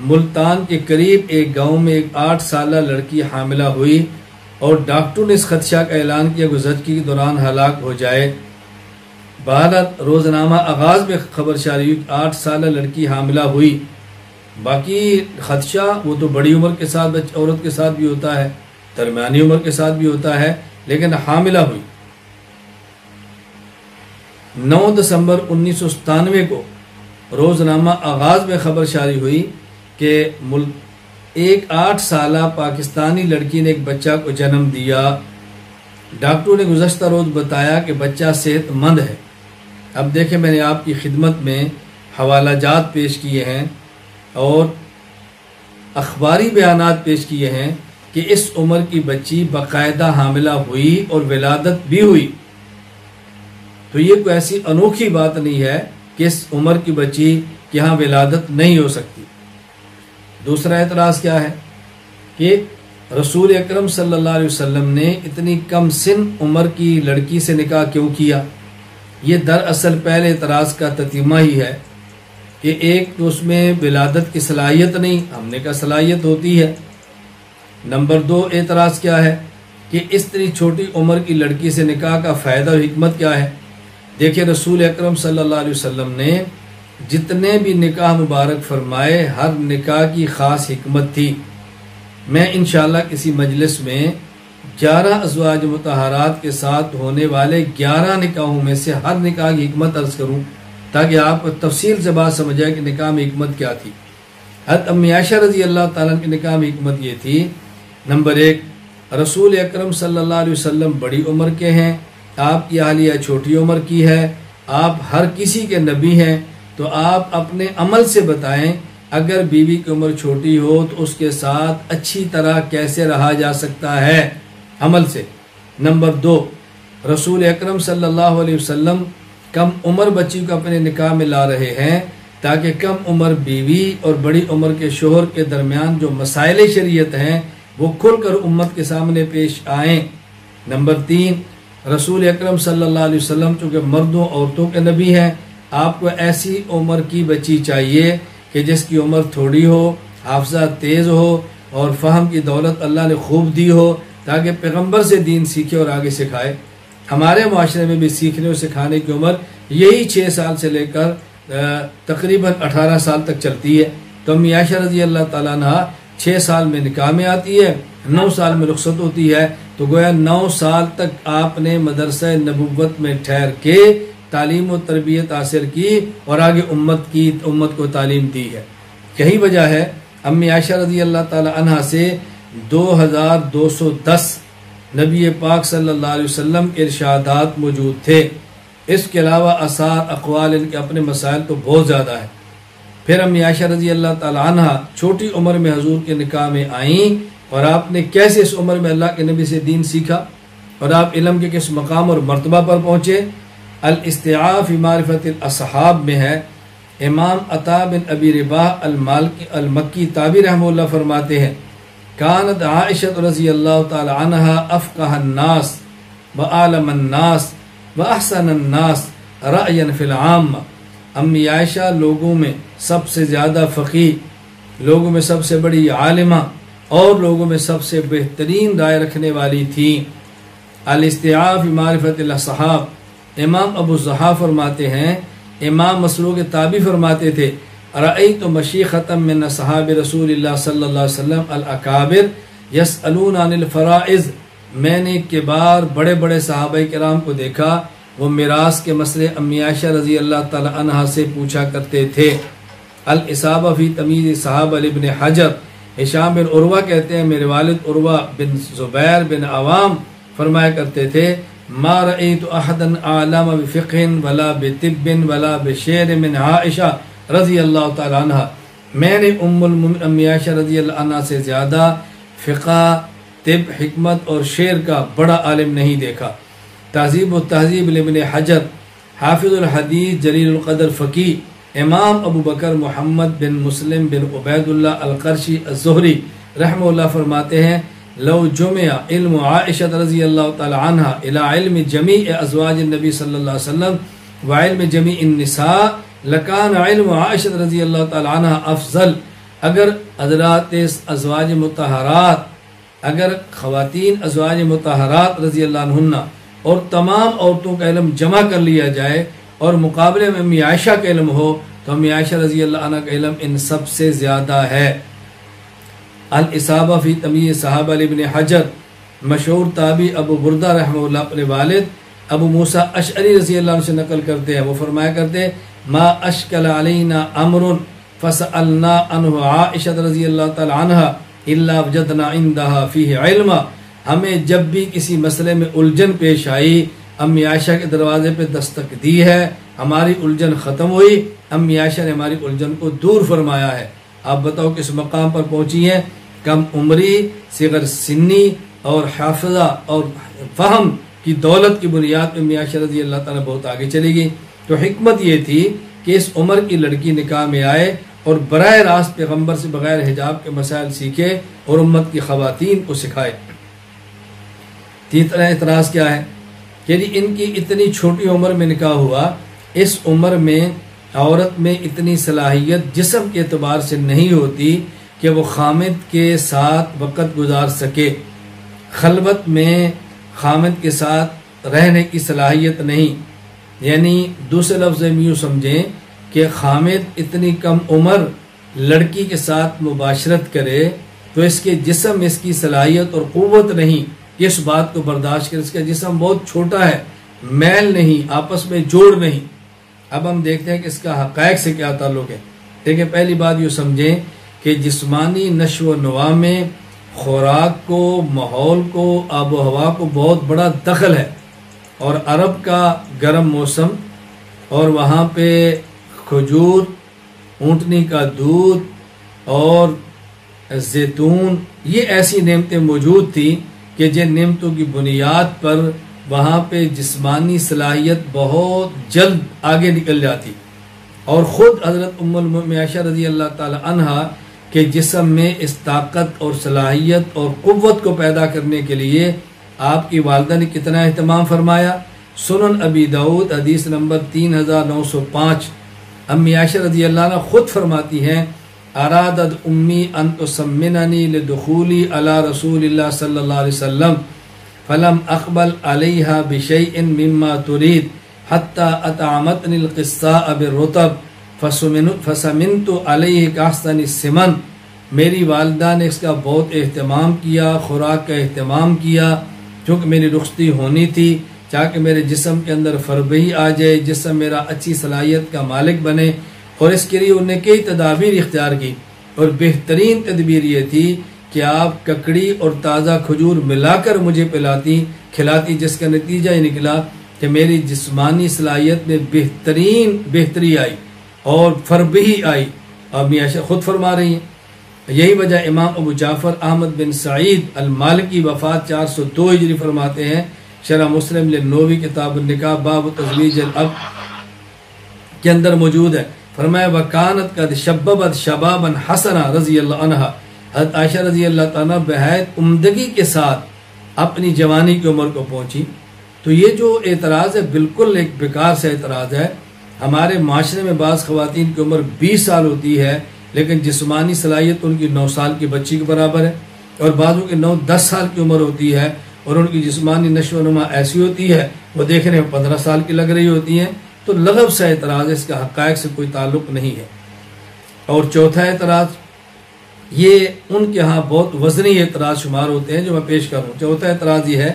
[SPEAKER 1] ملتان کے قریب ایک گاؤں میں ایک 8 سالہ لڑکی حاملہ ہوئی اور ڈاکٹروں نے اس خدشہ کا اعلان کیا کہ زچگی کے دوران ہلاک ہو جائے۔ بھارت روزنامہ آغاز میں خبر شائع ہوئی 8 سالہ لڑکی حاملہ ہوئی۔ باقی خدشہ وہ تو بڑی عمر کے ساتھ عورت کے ساتھ بھی ہوتا ہے، درمیانی عمر کے ساتھ بھی ہوتا ہے، لیکن حاملہ ہوئی۔ 9 دسمبر 1997 کو روزنامہ آغاز میں خبر شائع ہوئی کہ ایک 8 سالہ پاکستانی لڑکی نے ایک بچہ کو جنم دیا۔ ڈاکٹروں نے گزشتہ روز بتایا کہ بچہ صحت مند ہے۔ اب دیکھیں، میں نے آپ کی خدمت میں حوالہ جات پیش کیے ہیں اور اخباری بیانات پیش کیے ہیں کہ اس عمر کی بچی باقاعدہ حاملہ ہوئی اور ولادت بھی ہوئی۔ تو یہ کوئی ایسی انوکھی بات نہیں ہے کہ اس عمر کی بچی کے ہاں ولادت نہیں ہو سکتی۔ دوسرا اعتراض کیا ہے کہ رسول اکرم صلی اللہ علیہ وسلم نے اتنی کم سن عمر کی لڑکی سے نکاح کیوں کیا؟ یہ دراصل پہلے اعتراض کا تتمہ ہی ہے کہ ایک تو اس میں ولادت کی صلاحیت نہیں، ہم نے کہا صلاحیت ہوتی ہے۔ نمبر 2 اعتراض کیا ہے کہ اس طرح چھوٹی عمر کی لڑکی سے نکاح کا فائدہ اور حکمت کیا ہے؟ دیکھیں، رسول اکرم صلی اللہ علیہ وسلم نے جتنے بھی نکاح مبارک فرمائے ہر نکاح کی خاص حکمت تھی۔ میں انشاءاللہ کسی مجلس میں 11 ازواج مطہرات کے ساتھ ہونے والے 11 نکاحوں میں سے ہر نکاح کی حکمت عرض کروں تاکہ آپ کو تفصیل سے بات سمجھ آئے کہ نکاح میں حکمت کیا تھی۔ حضرت امی عائشہ رضی اللہ تعالیٰ کی نکاح میں حکمت یہ تھی، نمبر 1، رسول اکرم صلی اللہ علیہ وسلم بڑی عمر کے ہیں، آپ کی اہلیہ چھوٹی عمر کی ہے، آپ ہر کسی کے نبی ہیں، تو آپ اپنے عمل سے بتائیں اگر بیوی کی عمر چھوٹی ہو تو اس کے ساتھ اچھی طرح کیسے رہا جا سکتا ہے عمل سے۔ نمبر 2، رسول اکرم صلی اللہ علیہ وسلم کم عمر بچی کو اپنے نکاح میں لا رہے ہیں تاکہ کم عمر بیوی اور بڑی عمر کے شوہر کے درمیان جو مسائل شریعت ہیں وہ کھل کر امت کے سامنے پیش آئیں۔ نمبر 3، رسول اکرم صلی اللہ علیہ وسلم چونکہ مردوں عورتوں کے نبی ہیں، آپ کو ایسی عمر کی بچی چاہیے کہ جس کی عمر تھوڑی ہو، حافظہ تیز ہو اور فہم کی دولت اللہ نے خوب دی ہو تاکہ پیغمبر سے دین سیکھے اور آگے سکھائے۔ ہمارے معاشرے میں بھی سیکھنے اور سکھانے کی عمر یہی 6 سال سے لے کر تقریباً 18 سال تک چلتی ہے۔ تو امی عائشہ رضی اللہ تعالیٰ عنہ 6 سال میں نکاح میں آتی ہے، 9 سال میں رخصت ہوتی ہے، تو گویا 9 سال تک آپ نے مدرسہ نبوت میں ٹھہر کے تعلیم و تربیت حاصل کی اور آگے امت کو تعلیم دی ہے۔ یہی وجہ ہے امی عائشہ رضی اللہ تعالی عنہ سے 2210 نبی پاک صلی اللہ علیہ وسلم کے ارشادات موجود تھے۔ اس کے علاوہ آثار اقوال ان کے اپنے مسائل تو بہت زیادہ ہے۔ پھر امی عائشہ رضی اللہ تعالی عنہ چھوٹی عمر میں حضور کے نکاح میں آئیں اور آپ نے کیسے اس عمر میں اللہ کے نبی سے دین سیکھا اور آپ علم کے کس مقام اور مرتبہ پر پہنچے۔ الاستیعاب فی معرفت الاصحاب میں ہے، امام عطا بن ابی رباح المکی تابعی رحمہ اللہ فرماتے ہیں، کانت عائشہ رضی اللہ تعالی عنہ افقہ الناس وعالم الناس واحسن الناس رأیا فی العامہ۔ امی عائشہ لوگوں میں سب سے زیادہ فقیہ، لوگوں میں سب سے بڑی عالمہ اور لوگوں میں سب سے بہترین رائے رکھنے والی تھیں۔ الاستیعاب فی معرفت الاصحاب، امام ابو الضحیٰ فرماتے ہیں، امام مسروق تابعی فرماتے تھے، رأیت مشیخة من اصحاب رسول اللہ صلی اللہ علیہ وسلم الاکابر یسألون عن الفرائض، میں نے کبار بڑے بڑے صحابہ کرام کو دیکھا وہ میراث کے مسئلے امی عائشہ رضی اللہ تعالی عنہ سے پوچھا کرتے تھے۔ الاصابہ فی تمیز صحابہ ابن حجر، ہشام بن عروہ کہتے ہیں میرے والد عروہ بن زبیر بن عوام فرمایا کرتے تھے، ما رأیت احدا اعلم بفقہ ولا بطب ولا بشعر من عائشہ رضی اللہ تعالی عنہ، میں نے ام المؤمنین امی عائشہ رضی اللہ عنہ سے زیادہ فقہ، طب، حکمت اور شعر کا بڑا عالم نہیں دیکھا۔ تہذیب و تہذیب ابن حجر، حافظ الحدیث جلیل القدر فقیہ امام ابو بکر محمد بن مسلم بن عبید اللہ القرشی الزہری رحمہ اللہ فرماتے ہیں، لو جمع علم عائشہ رضی اللہ تعالی عنہ الى علم جمیع ازواج النبی صلی اللہ علیہ وسلم، وعلم جمیع النساء لکان علم عائشہ رضی اللہ تعالی عنہ افضل. اگر حضرات ازواج مطہرات، اگر خواتین ازواج مطہرات رضی اللہ عنہن اور تمام عورتوں کا علم جمع کر لیا جائے اور مقابلے میں امی عائشہ کا علم ہو تو امی عائشہ رضی اللہ عنہ کا علم ان سب سے زیادہ ہے. الاصابہ فی تمییز صحابہ ابن حجر، مشہور تابعی ابو بردہ رحمہ اللہ اپنے والد ابو موسیٰ اشعری رضی اللہ عنہ سے نقل کرتے ہیں، وہ فرمایا کرتے ہیں ما اشکل علینا امر فسألنا عنہ عائشہ رضی اللہ تعالی عنہ الا وجدنا عندها فیہ علما. ہمیں جب بھی کسی مسئلے میں الجھن پیش آئی امی عائشہ کے دروازے پہ دستک دی ہے، ہماری الجھن ختم ہوئی، امی عائشہ نے ہماری الجھن کو دور فرمایا ہے. آپ بتاؤ کس مقام پر پہنچی ہیں؟ کم عمری، صغر سنی اور حافظہ اور فہم کی دولت کی بنیاد پہ امی عائشہ رضی اللہ تعالیٰ بہت آگے چلی گئی. تو حکمت یہ تھی کہ اس عمر کی لڑکی نکاح میں آئے اور براہ راست پیغمبر سے بغیر حجاب کے مسائل سیکھے اور امت کی خواتین کو سکھائے. تیسرا اعتراض کیا ہے کہ ان کی اتنی چھوٹی عمر میں نکاح ہوا، اس عمر میں عورت میں اتنی صلاحیت جسم کے اعتبار سے نہیں ہوتی کہ وہ خامد کے ساتھ وقت گزار سکے. خلوت میں خامد کے ساتھ رہنے کی صلاحیت نہیں. یعنی دوسرے لفظ میں یوں سمجھیں کہ خامد اتنی کم عمر لڑکی کے ساتھ مباشرت کرے تو اس کے جسم میں اس کی صلاحیت اور قوت نہیں کہ اس بات کو برداشت کرے. اس کا جسم بہت چھوٹا ہے، میل نہیں، آپس میں جوڑ نہیں. اب ہم دیکھتے ہیں کہ اس کا حقائق سے کیا تعلق ہے. دیکھیں، پہلی بات یوں سمجھیں کہ جسمانی نشو و نما میں خوراک کو، ماحول کو، آب و ہوا کو بہت بڑا دخل ہے. اور عرب کا گرم موسم اور وہاں پہ کھجور، اونٹنی کا دودھ اور زیتون، یہ ایسی نعمتیں موجود تھیں کہ جن نعمتوں کی بنیاد پر وہاں پہ جسمانی صلاحیت بہت جلد آگے نکل جاتی. اور خود حضرت ام المؤمنین عائشہ رضی اللہ تعالی عنہا کے جسم میں اس طاقت اور صلاحیت اور قوت کو پیدا کرنے کے لیے آپ کی والدہ نے کتنا اہتمام فرمایا. سنن ابی داؤد حدیث نمبر 3905، امی عائشہ رضی اللہ عنہ خود فرماتی ہیں ارادت امی ان تسمننی لدخولی علی رسول اللہ صلی اللہ علیہ وسلم فلم اقبل علیہا بشیء مما ترید حتی اطعمتنی القصاء بالرطب فسمنت علیہ کاحسن السمن. میری والدہ نے اس کا بہت اہتمام کیا، خوراک کا اہتمام کیا، چونکہ میری رخصتی ہونی تھی تاکہ میرے جسم کے اندر فربہی آ جائے، جسم میرا اچھی صلاحیت کا مالک بنے. اور اس کے لیے انہوں نے کئی تدابیر اختیار کی، اور بہترین تدبیر یہ تھی کہ آپ ککڑی اور تازہ کھجور ملا کر مجھے کھلاتی، جس کا نتیجہ یہ نکلا کہ میری جسمانی صلاحیت میں بہتری آئی اور فربہی آئی. اب عائشہ خود فرما رہی ہیں. یہی وجہ امام ابو جعفر احمد بن سعید المالکی وفات 402 ہجری فرماتے ہیں، شرح مسلم للنووی کتاب النکاح باب تزویج الاب کے اندر موجود ہے. فرمایا وکانت قد شببت شبابا حسنا رضی اللہ عنہ، حضرت عائشہ رضی اللہ تعالیٰ بہت عمدگی کے ساتھ اپنی جوانی کی عمر کو پہنچی. تو یہ جو اعتراض ہے بالکل ایک بیکار سے اعتراض ہے. ہمارے معاشرے میں بعض خواتین کی عمر 20 سال ہوتی ہے لیکن جسمانی صلاحیت ان کی 9 سال کی بچی کے برابر ہے، اور بعضوں کے 9-10 سال کی عمر ہوتی ہے اور ان کی جسمانی نشو و نما ایسی ہوتی ہے وہ دیکھنے میں 15 سال کی لگ رہی ہوتی ہیں. تو لغو سے اعتراض ہے، اس کا حقائق سے کوئی تعلق نہیں ہے. اور چوتھا اعتراض، یہ ان کے ہاں بہت وزنی اعتراض شمار ہوتے ہیں جو میں پیش کر رہا ہوں. چوتھا اعتراض یہ ہے،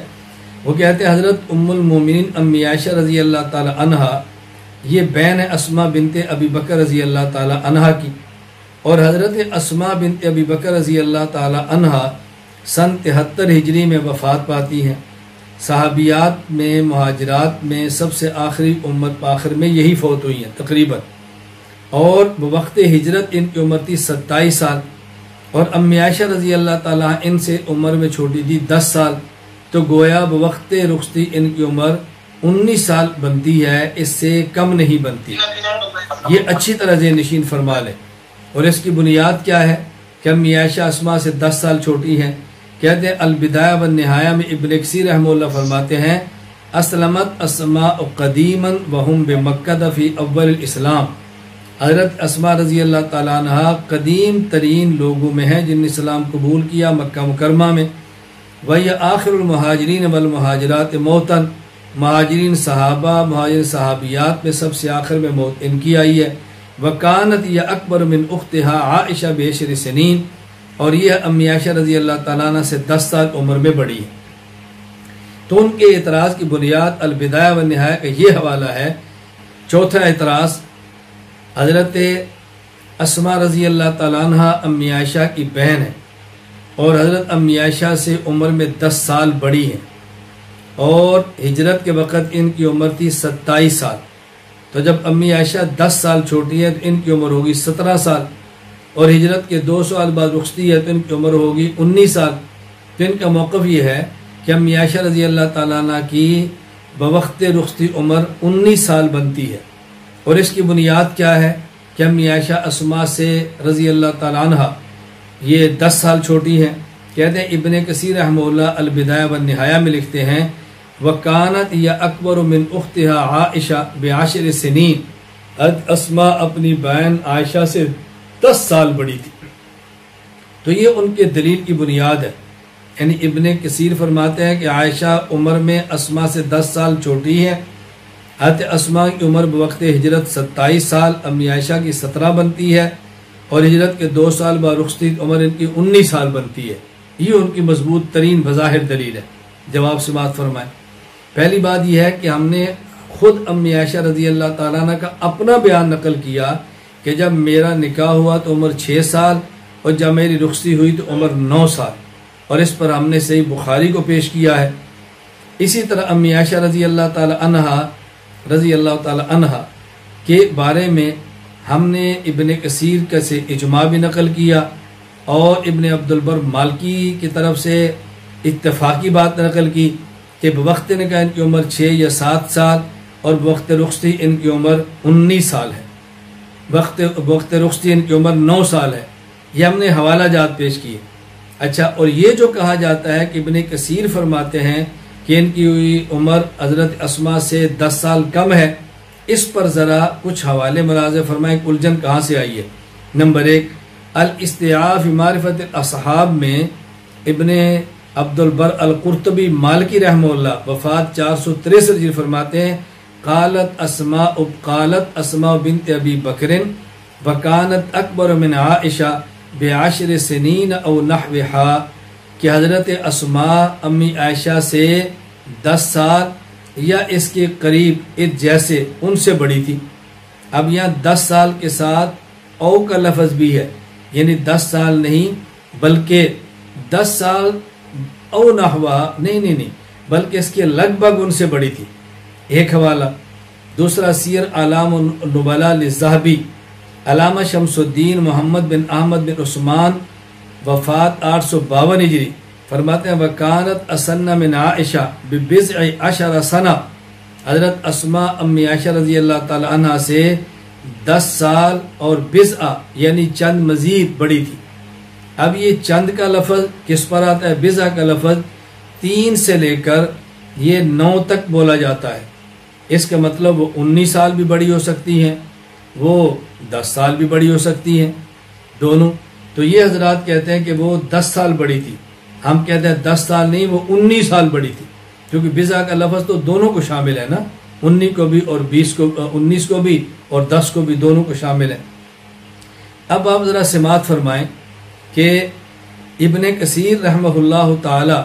[SPEAKER 1] وہ کہتے ہیں حضرت ام المومنین امی عائشہ رضی اللہ تعالی عنہا یہ بین اسماء بنت ابی بکر رضی اللہ تعالی عنہا کی، اور حضرت اسماء بنت ابی بکر رضی اللہ تعالی عنہا سن 73 ہجری میں وفات پاتی ہیں. صحابیات میں، مہاجرات میں سب سے آخری امت آخر میں یہی فوت ہوئی ہیں تقریباً. اور بوقت ہجرت ان کی عمر تھی 27 سال، اور امی عائشہ رضی اللہ تعالیٰ ان سے عمر میں چھوٹی تھی 10 سال. تو گویا بوقت رخصتی ان کی عمر 19 سال بنتی ہے، اس سے کم نہیں بنتی. یہ اچھی طرح ذہن نشین فرما لیں. اور اس کی بنیاد کیا ہے کہ امی عائشہ اسماء سے 10 سال چھوٹی ہیں. کہتے ہیں البدایہ والنہایہ میں ابن کثیر رحمہ اللہ فرماتے ہیں اسلمت اسماء قدیما وهم بمکہ فی اول الاسلام. حضرت اسماء رضی اللہ تعالیٰ عنہ قدیم ترین لوگوں میں ہیں جن نے اسلام قبول کیا مکہ مکرمہ میں. وَهِيَ آخر المہاجرین والمہاجرات موتاً، مہاجرین صحابہ مہاجر صحابیات میں سب سے آخر میں موت ان کی آئی ہے. وَكَانَتْ هِيَ أَكْبَرُ مِنْ أُخْتِهَا عَائِشَةَ بِعَشْرِ سِنِينَ، اور یہ امی عائشہ رضی اللہ تعالیٰ عنہ سے 10 سال عمر میں بڑی ہے. تو ان کے اعتراض کی بنیاد البدایہ والنہایہ کا یہ حوالہ ہے. چوتھا اعتراض، حضرت اسماء رضی اللہ تعالیٰ عنہ امی عائشہ کی بہن ہے اور حضرت امی عائشہ سے عمر میں 10 سال بڑی ہیں، اور ہجرت کے وقت ان کی عمر تھی 27 سال. تو جب امی عائشہ 10 سال چھوٹی ہے تو ان کی عمر ہوگی 17 سال، اور ہجرت کے 2 سال بعد رخصتی ہے تو ان کی عمر ہوگی 19 سال. تو ان کا موقف یہ ہے کہ امی عائشہ رضی اللہ تعالیٰ عنہ کی بوقت رخصتی عمر 19 سال بنتی ہے. اور اس کی بنیاد کیا ہے کہ امی عائشہ اسماء سے رضی اللہ تعالیٰ عنہ یہ 10 سال چھوٹی ہیں. کہتے ہیں ابن کثیر رحمہ اللہ البدایہ والنہایہ میں لکھتے ہیں وَكَانَتْ هِيَ أَكْبَرُ مِنْ أُخْتِهَا عَائِشَةَ بِعَشْرِ سِنِينَ، اسماء اپنی بہن عائشہ سے 10 سال بڑی تھی. تو یہ ان کے دلیل کی بنیاد ہے. یعنی ابن کثیر فرماتے ہیں کہ عائشہ عمر میں اسماء سے 10 سال چھوٹی ہے. حضرت اسماء کی عمر بوقت ہجرت 27 سال، امی عائشہ کی 17 بنتی ہے، اور ہجرت کے 2 سال بعد رخصتی عمر ان کی 19 سال بنتی ہے. یہ ان کی مضبوط ترین بظاہر دلیل ہے. جواب سے بات فرمائیں. پہلی بات یہ ہے کہ ہم نے خود امی عائشہ رضی اللہ تعالیٰ عنہ کا اپنا بیان نقل کیا کہ جب میرا نکاح ہوا تو عمر 6 سال، اور جب میری رخصتی ہوئی تو عمر 9 سال، اور اس پر ہم نے صحیح بخاری کو پیش کیا ہے. اسی طرح امی عائشہ رضی اللہ تعالیٰ عنہ کے بارے میں ہم نے ابن کثیر کا سے اجماع بھی نقل کیا، اور ابن عبد البر مالکی کی طرف سے اتفاقی بات نقل کی کہ بوقت نکاح ان کی عمر 6 یا 7 سال، اور بوقت رخصتی ان کی عمر 19 سال ہے. وقت رخصتی ان کی عمر 9 سال ہے. یہ ہم نے حوالہ جات پیش کیے. اچھا، اور یہ جو کہا جاتا ہے کہ ابن کثیر فرماتے ہیں کہ ان کی عمر حضرت اسماء سے 10 سال کم ہے، اس پر ذرا کچھ حوالے ملاحظہ فرمائیں. الجھن کہاں سے آئی ہے؟ نمبر 1، الاستیعاب فی معرفت الاصحاب میں ابن عبد البر القرطبی مالکی رحمہ اللہ وفات 463 فرماتے ہیں قالت اسماء بنت ابی بکر وکانت اکبر من عائشہ بعشر سنین او نحوہا، کہ حضرت اسماء امی عائشہ سے 10 سال یا اس کے قریب جیسے ان سے بڑی تھی. اب یہاں 10 سال کے ساتھ او کا لفظ بھی ہے، یعنی 10 سال نہیں بلکہ 10 سال او نحوہ نہیں بلکہ اس کے لگ بھگ ان سے بڑی تھی. ایک حوالہ. دوسرا، سیر اعلام النبلاء للذہبی، علامہ شمس الدین محمد بن احمد بن عثمان وفات 852 ہجری فرماتے ہیں وکانت اسن من عائشہ ببضع عشر سنہ، حضرت اسماء امی عائشہ رضی اللہ تعالی عنہ سے 10 سال اور بضع یعنی چند مزید بڑی تھی. اب یہ چند کا لفظ کس پر آتا ہے؟ بضع کا لفظ 3 سے لے کر یہ 9 تک بولا جاتا ہے. اس کا مطلب وہ 19 سال بھی بڑی ہو سکتی ہیں، وہ 10 سال بھی بڑی ہو سکتی ہیں، دونوں. تو یہ حضرات کہتے ہیں کہ وہ 10 سال بڑی تھی. ہم کہتے ہیں 10 سال نہیں، وہ 19 سال بڑی تھی، کیونکہ بضع کا لفظ تو دونوں کو شامل ہے نا، 19 کو بھی اور 19 کو بھی اور 10 کو بھی، دونوں کو شامل ہے. اب آپ ذرا سماعت فرمائیں کہ ابن کثیر رحمہ اللہ تعالی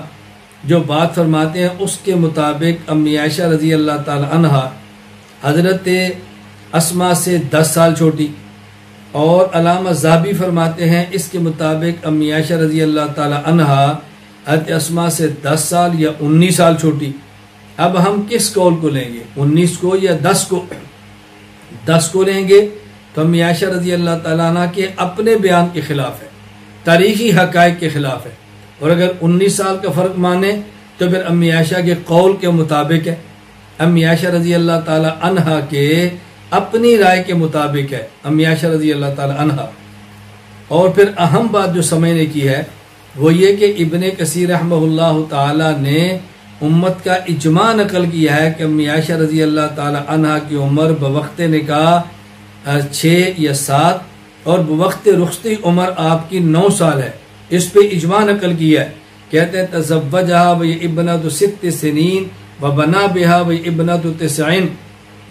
[SPEAKER 1] جو بات فرماتے ہیں اس کے مطابق امی عائشہ رضی اللہ تعالی عنہ حضرت اسماء سے 10 سال چھوٹی، اور علامہ ذہبی فرماتے ہیں اس کے مطابق امی عائشہ رضی اللہ تعالی عنہ حضرت اسماء سے 10 سال یا 19 سال چھوٹی. اب ہم کس قول کو لیں گے، 19 کو یا 10 کو؟ 10 کو لیں گے تو امی عائشہ رضی اللہ تعالیٰ عنہ کے اپنے بیان کے خلاف ہے، تاریخی حقائق کے خلاف ہے. اور اگر 19 سال کا فرق مانے تو پھر امی عائشہ کے قول کے مطابق ہے، امی عائشہ رضی اللہ تعالی عنہ کے اپنی رائے کے مطابق ہے امی عائشہ رضی اللہ تعالی عنہ. اور پھر اہم بات جو سمجھنے کی ہے وہ یہ کہ ابن کثیر رحمہ اللہ تعالی نے امت کا اجماع نقل کیا ہے کہ امی عائشہ رضی اللہ تعالی عنہا کی عمر بوقت نکاح 6 یا 7 اور بوقت رخصتی عمر آپ کی 9 سال ہے. اس پہ اجماع نقل کیا ہے. کہتے ہیں تزوجہا وہی ابنۃ 6 سنین و بنا بہا وہی ابنۃ 9.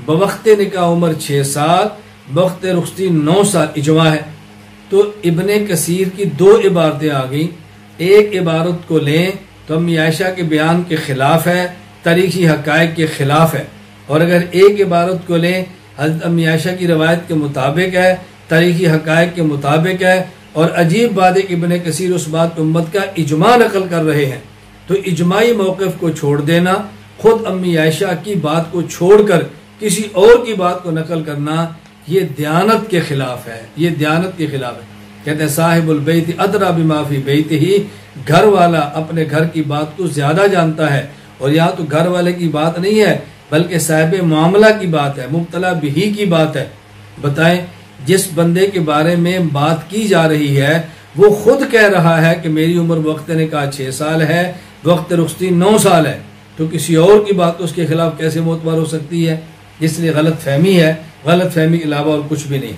[SPEAKER 1] بوقت نکاح عمر 6 سال، بوقت رخصتی 9 سال اجماع ہے. تو ابن کثیر کی 2 عبارتیں آ گئیں. ایک عبارت کو لیں تو امی عائشہ کے بیان کے خلاف ہے، تاریخی حقائق کے خلاف ہے، اور اگر ایک عبارت کو لیں حضرت امی عائشہ کی روایت کے مطابق ہے، تاریخی حقائق کے مطابق ہے. اور عجیب بات ہے کہ ابن کثیر اس بات امت کا اجماع نقل کر رہے ہیں. تو اجماعی موقف کو چھوڑ دینا، خود امی عائشہ کی بات کو چھوڑ کر کسی اور کی بات کو نقل کرنا، یہ دیانت کے خلاف ہے. یہ دیانت کے خلاف ہے. کہتے ہیں صاحب البیت ادری بما فی بیتہ، گھر والا اپنے گھر کی بات کو زیادہ جانتا ہے. اور یہاں تو گھر والے کی بات نہیں ہے بلکہ صاحب معاملہ کی بات ہے، مبتلا بہی کی بات ہے. بتائیں، جس بندے کے بارے میں بات کی جا رہی ہے وہ خود کہہ رہا ہے کہ میری عمر وقت نکاح 6 سال ہے، وقت رخصتی 9 سال ہے، تو کسی اور کی بات اس کے خلاف کیسے معتبر ہو سکتی ہے؟ اس لیے غلط فہمی ہے. غلط فہمی کے علاوہ اور کچھ بھی نہیں.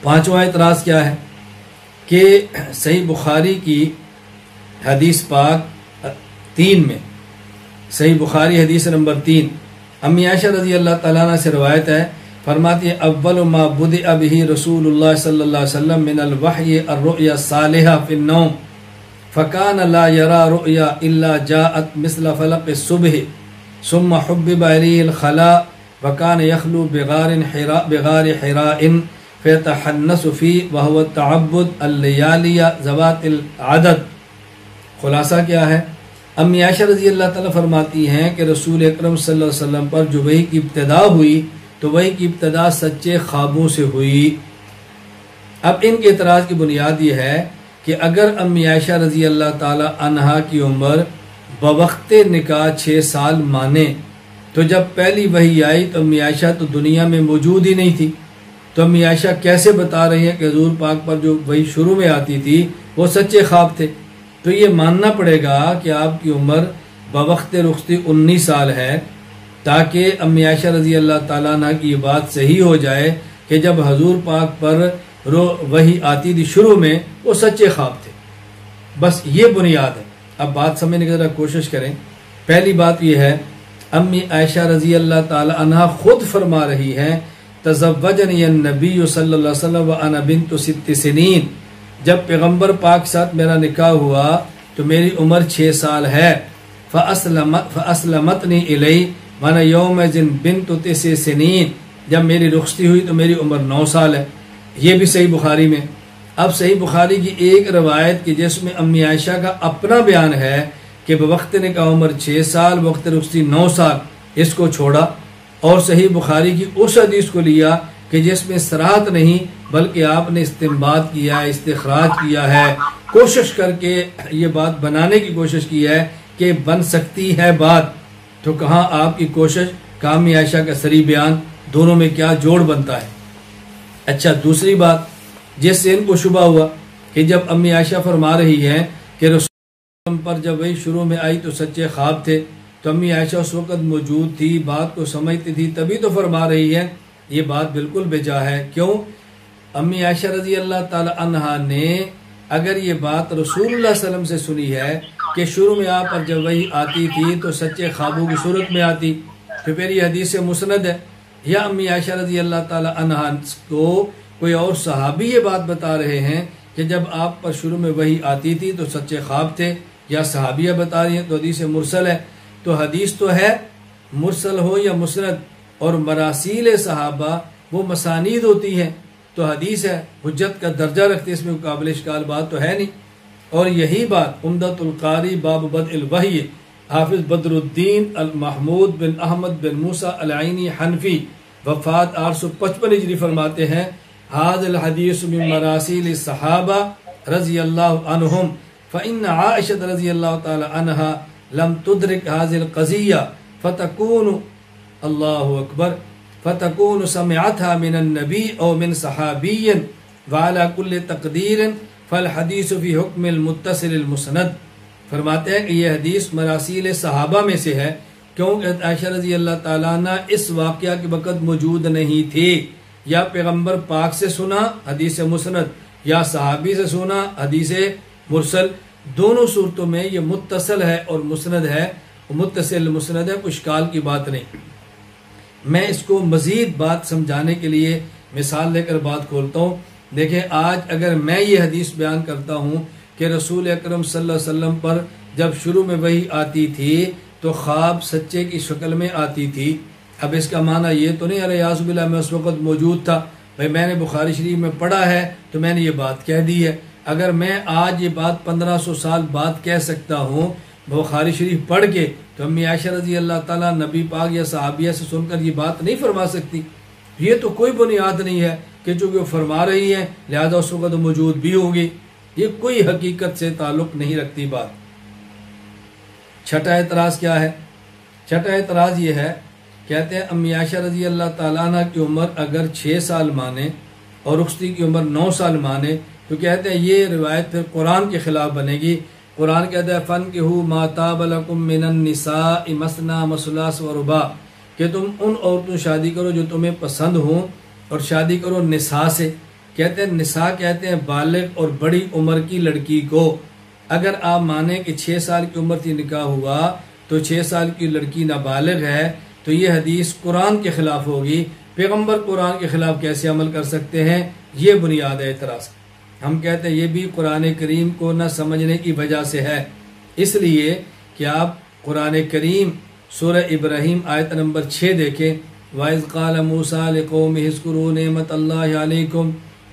[SPEAKER 1] 5واں اعتراض کیا ہے کہ صحیح بخاری کی حدیث پاک 3 میں، صحیح بخاری حدیث نمبر 3، امی عائشہ رضی اللہ تعالیٰ عنہ سے روایت ہے، فرماتی ہے اول ما بدأ به رسول اللہ صلی اللہ علیہ وسلم من الوحی الرؤیا الصالحہ فی النوم فکان لا یرا رؤیا الا جاءت مثل فلق الصبح ثم حبب الیہ الخلاء وکان یخلو بغار حراء فیتحنس فیہ وہو التعبد اللیالی ذوات العدد. خلاصہ کیا ہے؟ امی عائشہ رضی اللہ تعالیٰ فرماتی ہیں کہ رسول اکرم صلی اللہ علیہ وسلم پر جو وحی کی ابتدا ہوئی تو وحی کی ابتدا سچے خوابوں سے ہوئی. اب ان کے اعتراض کی بنیاد یہ ہے کہ اگر امی عائشہ رضی اللہ تعالی عنہا کی عمر بوقت نکاح 6 سال مانے تو جب پہلی وحی آئی تو امی عائشہ تو دنیا میں موجود ہی نہیں تھی. تو امی عائشہ کیسے بتا رہی ہیں کہ حضور پاک پر جو وحی شروع میں آتی تھی وہ سچے خواب تھے؟ تو یہ ماننا پڑے گا کہ آپ کی عمر بوقت رخصتی 19 سال ہے، تاکہ امی عائشہ رضی اللہ تعالیٰ عنہ کی یہ بات صحیح ہو جائے کہ جب حضور پاک پر وحی آتی تھی شروع میں وہ سچے خواب تھے. بس یہ بنیاد ہے. اب بات سمجھنے کی ذرا کوشش کریں. پہلی بات یہ ہے، امی عائشہ رضی اللہ تعالیٰ عنہ خود فرما رہی ہیں تزوجنی النبی صلی اللہ علیہ وسلم وانا بنت 6 سنین، جب پیغمبر پاک ساتھ میرا نکاح ہوا تو میری عمر 6 سال ہے. فاسلمتنی الی وانا یومئذ بنت 9 سنین، جب میری رخصتی ہوئی تو میری عمر 9 سال ہے. یہ بھی صحیح بخاری میں. اب صحیح بخاری کی ایک روایت کی جس میں امی عائشہ کا اپنا بیان ہے کہ بوقت نکاح عمر 6 سال، وقت رخصتی 9 سال، اس کو چھوڑا اور صحیح بخاری کی اس حدیث کو لیا کہ جس میں صراحت نہیں بلکہ آپ نے استنباط کیا ہے، استخراج کیا ہے، کوشش کر کے یہ بات بنانے کی کوشش کی ہے کہ بن سکتی ہے بات. تو کہاں آپ کی کوشش، کہاں امی عائشہ کا صریح بیان، دونوں میں کیا جوڑ بنتا ہے؟ اچھا، دوسری بات جس سے ان کو شبہ ہوا کہ جب امی عائشہ فرما رہی ہیں کہ رسول پر جب وہی شروع میں آئی تو سچے خواب تھے، تو امی عائشہ اس وقت موجود تھی، بات کو سمجھتی تھی، تبھی تو فرما رہی ہے. یہ بات بالکل بجا ہے. کیوں؟ امی عائشہ رضی اللہ تعالی عنہا نے اگر یہ بات رسول اللہ صلی اللہ علیہ وسلم سے سنی ہے کہ شروع میں آپ پر جب وہی آتی تھی تو سچے خوابوں کی صورت میں آتی، تو پھر یہ حدیث مسند ہے. یا امی عائشہ رضی اللہ تعالی عنہا کو کوئی اور صحابی یہ بات بتا رہے ہیں کہ جب آپ پر شروع میں وہی آتی تھی تو سچے خواب تھے، یا صحابیہ بتا رہی ہیں تو حدیث مرسل ہے. تو حدیث تو ہے، مرسل ہو یا مسند، اور مراسیل صحابہ وہ مسانید ہوتی ہیں، تو حدیث ہے، حجت کا درجہ رکھتے، اس میں قابل اشکال بات تو ہے نہیں. اور یہی بات عمدۃ القاری باب بدء الوحی حافظ بدر الدین المحمود بن احمد بن موسیٰ العینی حنفی وفات 855 ہجری فرماتے ہیں، ھذا الحدیث من مراسیل الصحابہ رضی اللہ عنہم فإن عائشہ رضی اللہ تعالی عنہا لم تدرک هذه القضیہ فتکون اللہ اکبر فتکون سمعتها من النبی او من صحابی وعلى كل تقدیر فالحدیث فی حکم المتصل المسند فرماتے ہیں کہ یہ حدیث مراسیل صحابہ میں سے ہے، کیونکہ عائشہ رضی اللہ تعالیٰ عنہ اس واقعہ کے وقت موجود نہیں تھی، یا پیغمبر پاک سے سنا حدیث مسند یا صحابی سے سنا حدیث مرسل، دونوں صورتوں میں یہ متصل ہے اور مسند ہے، متصل مسند ہے، کوئی اشکال کی بات نہیں۔ میں اس کو مزید بات سمجھانے کے لیے مثال لے کر بات کھولتا ہوں۔ دیکھیں آج اگر میں یہ حدیث بیان کرتا ہوں کہ رسول اکرم صلی اللہ علیہ وسلم پر جب شروع میں وحی آتی تھی تو خواب سچے کی شکل میں آتی تھی، اب اس کا معنی یہ تو نہیں الیاذ باللہ میں اس وقت موجود تھا، بھائی میں نے بخاری شریف میں پڑھا ہے تو میں نے یہ بات کہہ دی ہے۔ اگر میں آج یہ بات 1500 سال بعد کہہ سکتا ہوں بخاری شریف پڑھ کے، تو امی عائشہ رضی اللہ تعالیٰ نبی پاک یا صحابیہ سے سن کر یہ بات نہیں فرما سکتی؟ یہ تو کوئی بنیاد نہیں ہے کہ چونکہ وہ فرما رہی ہیں لہذا اس وقت موجود بھی ہوگی، یہ کوئی حقیقت سے تعلق نہیں رکھتی بات۔ چھٹا اعتراض کیا ہے؟ چھٹا اعتراض یہ ہے، کہتے ہیں امی عائشہ رضی اللہ تعالیٰ عنہ کی عمر اگر 6 سال مانے اور رخصتی کی عمر 9 سال مانے تو کہتے ہیں یہ روایت پھر قرآن کے خلاف بنے گی۔ قرآن کہتا ہے فَانْكِحُوا مَا طَابَ لَكُم مِّنَ النِّسَاءِ مَثْنَىٰ وَثُلَاثَ وَرُبَاعَ، کہ تم ان عورتوں شادی کرو جو تمہیں پسند ہوں اور شادی کرو نساء سے۔ کہتے ہیں نساء کہتے ہیں بالغ اور بڑی عمر کی لڑکی کو۔ اگر آپ مانیں کہ 6 سال کی عمر سے نکاح ہوا تو 6 سال کی لڑکی نابالغ ہے تو یہ حدیث قرآن کے خلاف ہوگی، پیغمبر قرآن کے خلاف کیسے عمل کر سکتے ہیں؟ یہ بنیاد ہے اعتراض۔ ہم کہتے ہیں یہ بھی قرآن کریم کو نہ سمجھنے کی وجہ سے ہے، اس لیے کہ آپ قرآن کریم سورہ ابراہیم آیت نمبر 6 دیکھیں، وَإِذْ قَالَ مُوسَىٰ لِقَوْمِهِ اذْكُرُوا نِعْمَةَ اللَّهِ عَلَيْكُمْ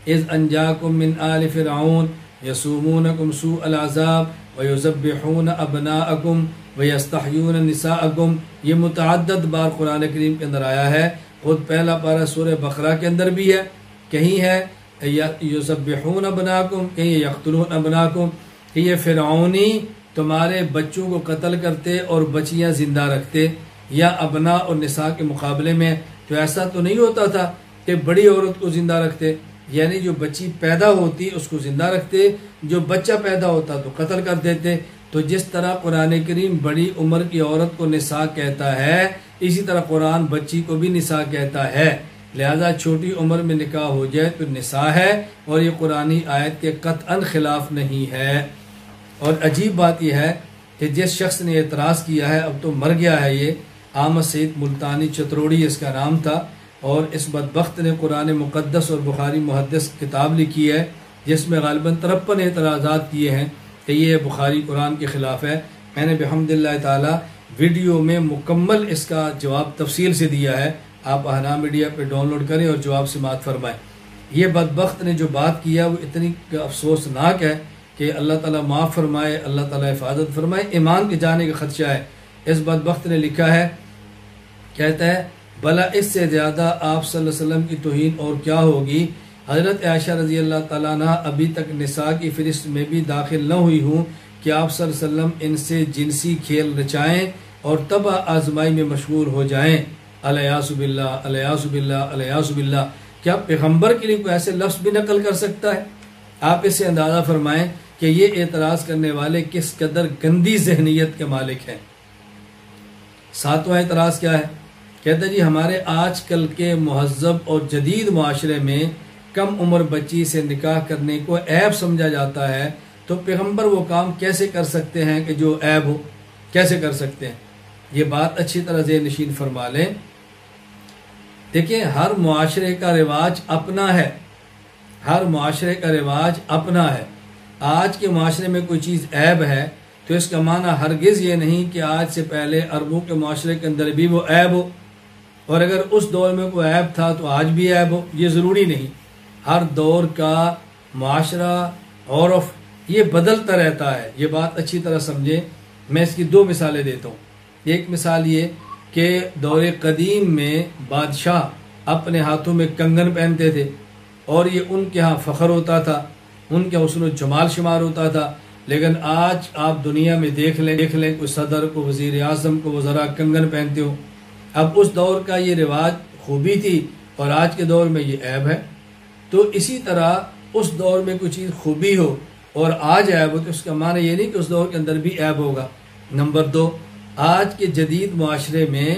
[SPEAKER 1] إِذْ أَنْجَاكُمْ مِنْ آلِ فِرْعَوْنَ يَسُومُونَكُمْ سُوءَ الْعَذَابِ وَيُذَبِّحُونَ أَبْنَاءَكُمْ وَيَسْتَحْيُونَ نِسَاءَكُمْ۔ یہ متعدد بار قرآن کریم کے اندر آیا ہے، خود پہلا پارہ سورہ بقرہ کے اندر بھی ہے، کہیں ہے یذبحون ابناکم، کہیں یقتلون ابناکم، کہ یہ فرعونی تمہارے بچوں کو قتل کرتے اور بچیاں زندہ رکھتے، یا ابنا اور نساء کے مقابلے میں تو ایسا تو نہیں ہوتا تھا کہ بڑی عورت کو زندہ رکھتے، یعنی جو بچی پیدا ہوتی اس کو زندہ رکھتے، جو بچہ پیدا ہوتا تو قتل کر دیتے۔ تو جس طرح قرآن کریم بڑی عمر کی عورت کو نساء کہتا ہے، اسی طرح قرآن بچی کو بھی نساء کہتا ہے، لہذا چھوٹی عمر میں نکاح ہو جائے تو نساء ہے، اور یہ قرآنی آیت کے قطعاً خلاف نہیں ہے۔ اور عجیب بات یہ ہے کہ جس شخص نے اعتراض کیا ہے اب تو مر گیا ہے، یہ احمد سعید ملتانی چتروڑی اس کا نام تھا، اور اس بدبخت نے قرآن مقدس اور بخاری محدث کتاب لکھی ہے جس میں غالباً 53 اعتراضات کیے ہیں کہ یہ بخاری قرآن کے خلاف ہے۔ میں نے بحمد اللہ تعالی ویڈیو میں مکمل اس کا جواب تفصیل سے دیا ہے، آپ اہنا میڈیا پہ ڈاؤن لوڈ کریں اور جواب سماعت فرمائیں۔ یہ بدبخت نے جو بات کیا وہ اتنی افسوسناک ہے کہ اللہ تعالیٰ معاف فرمائے، اللہ تعالیٰ حفاظت فرمائے، ایمان کے جانے کا خدشہ ہے۔ اس بدبخت نے لکھا ہے، کہتا ہے بھلا اس سے زیادہ آپ صلی اللہ علیہ وسلم کی توہین اور کیا ہوگی؟ حضرت عائشہ رضی اللہ تعالیٰ عنہ ابھی تک نساء کی فہرست میں بھی داخل نہ ہوئی ہوں کہ آپ صلی اللہ علیہ وسلم ان سے جنسی کھیل رچائیں اور تباہ آزمائی میں مشغول ہو جائیں۔ الیاذ باللہ، الیاذ باللہ، الیاذ باللہ۔ کیا پیغمبر کے لیے کوئی ایسے لفظ بھی نقل کر سکتا ہے؟ آپ اس سے اندازہ فرمائیں کہ یہ اعتراض کرنے والے کس قدر گندی ذہنیت کے مالک ہیں۔ 7واں اعتراض کیا ہے؟ کہتا ہے جی ہمارے آج کل کے مہذب اور جدید معاشرے میں کم عمر بچی سے نکاح کرنے کو عیب سمجھا جاتا ہے، تو پیغمبر وہ کام کیسے کر سکتے ہیں کہ جو عیب ہو؟ کیسے کر سکتے ہیں؟ یہ بات اچھی طرح ذہن نشین فرما لیں۔ دیکھیں ہر معاشرے کا رواج اپنا ہے، ہر معاشرے کا رواج اپنا ہے۔ آج کے معاشرے میں کوئی چیز عیب ہے تو اس کا معنی ہرگز یہ نہیں کہ آج سے پہلے عربوں کے معاشرے کے اندر بھی وہ عیب ہو، اور اگر اس دور میں کوئی عیب تھا تو آج بھی عیب ہو، یہ ضروری نہیں۔ ہر دور کا معاشرہ عرف یہ بدلتا رہتا ہے، یہ بات اچھی طرح سمجھیں۔ میں اس کی 2 مثالیں دیتا ہوں۔ ایک مثال یہ کہ دور قدیم میں بادشاہ اپنے ہاتھوں میں کنگن پہنتے تھے اور یہ ان کے ہاں فخر ہوتا تھا، ان کے حسن و جمال شمار ہوتا تھا، لیکن آج آپ دنیا میں دیکھ لیں کوئی صدر کو، وزیر اعظم کو، وزراء کنگن پہنتے ہو۔ اب اس دور کا یہ رواج خوبی تھی اور آج کے دور میں یہ عیب ہے۔ تو اسی طرح اس دور میں کوئی چیز خوبی ہو اور آج عیب ہو تو اس کا معنی یہ نہیں کہ اس دور کے اندر بھی عیب ہوگا۔ نمبر 2، آج کے جدید معاشرے میں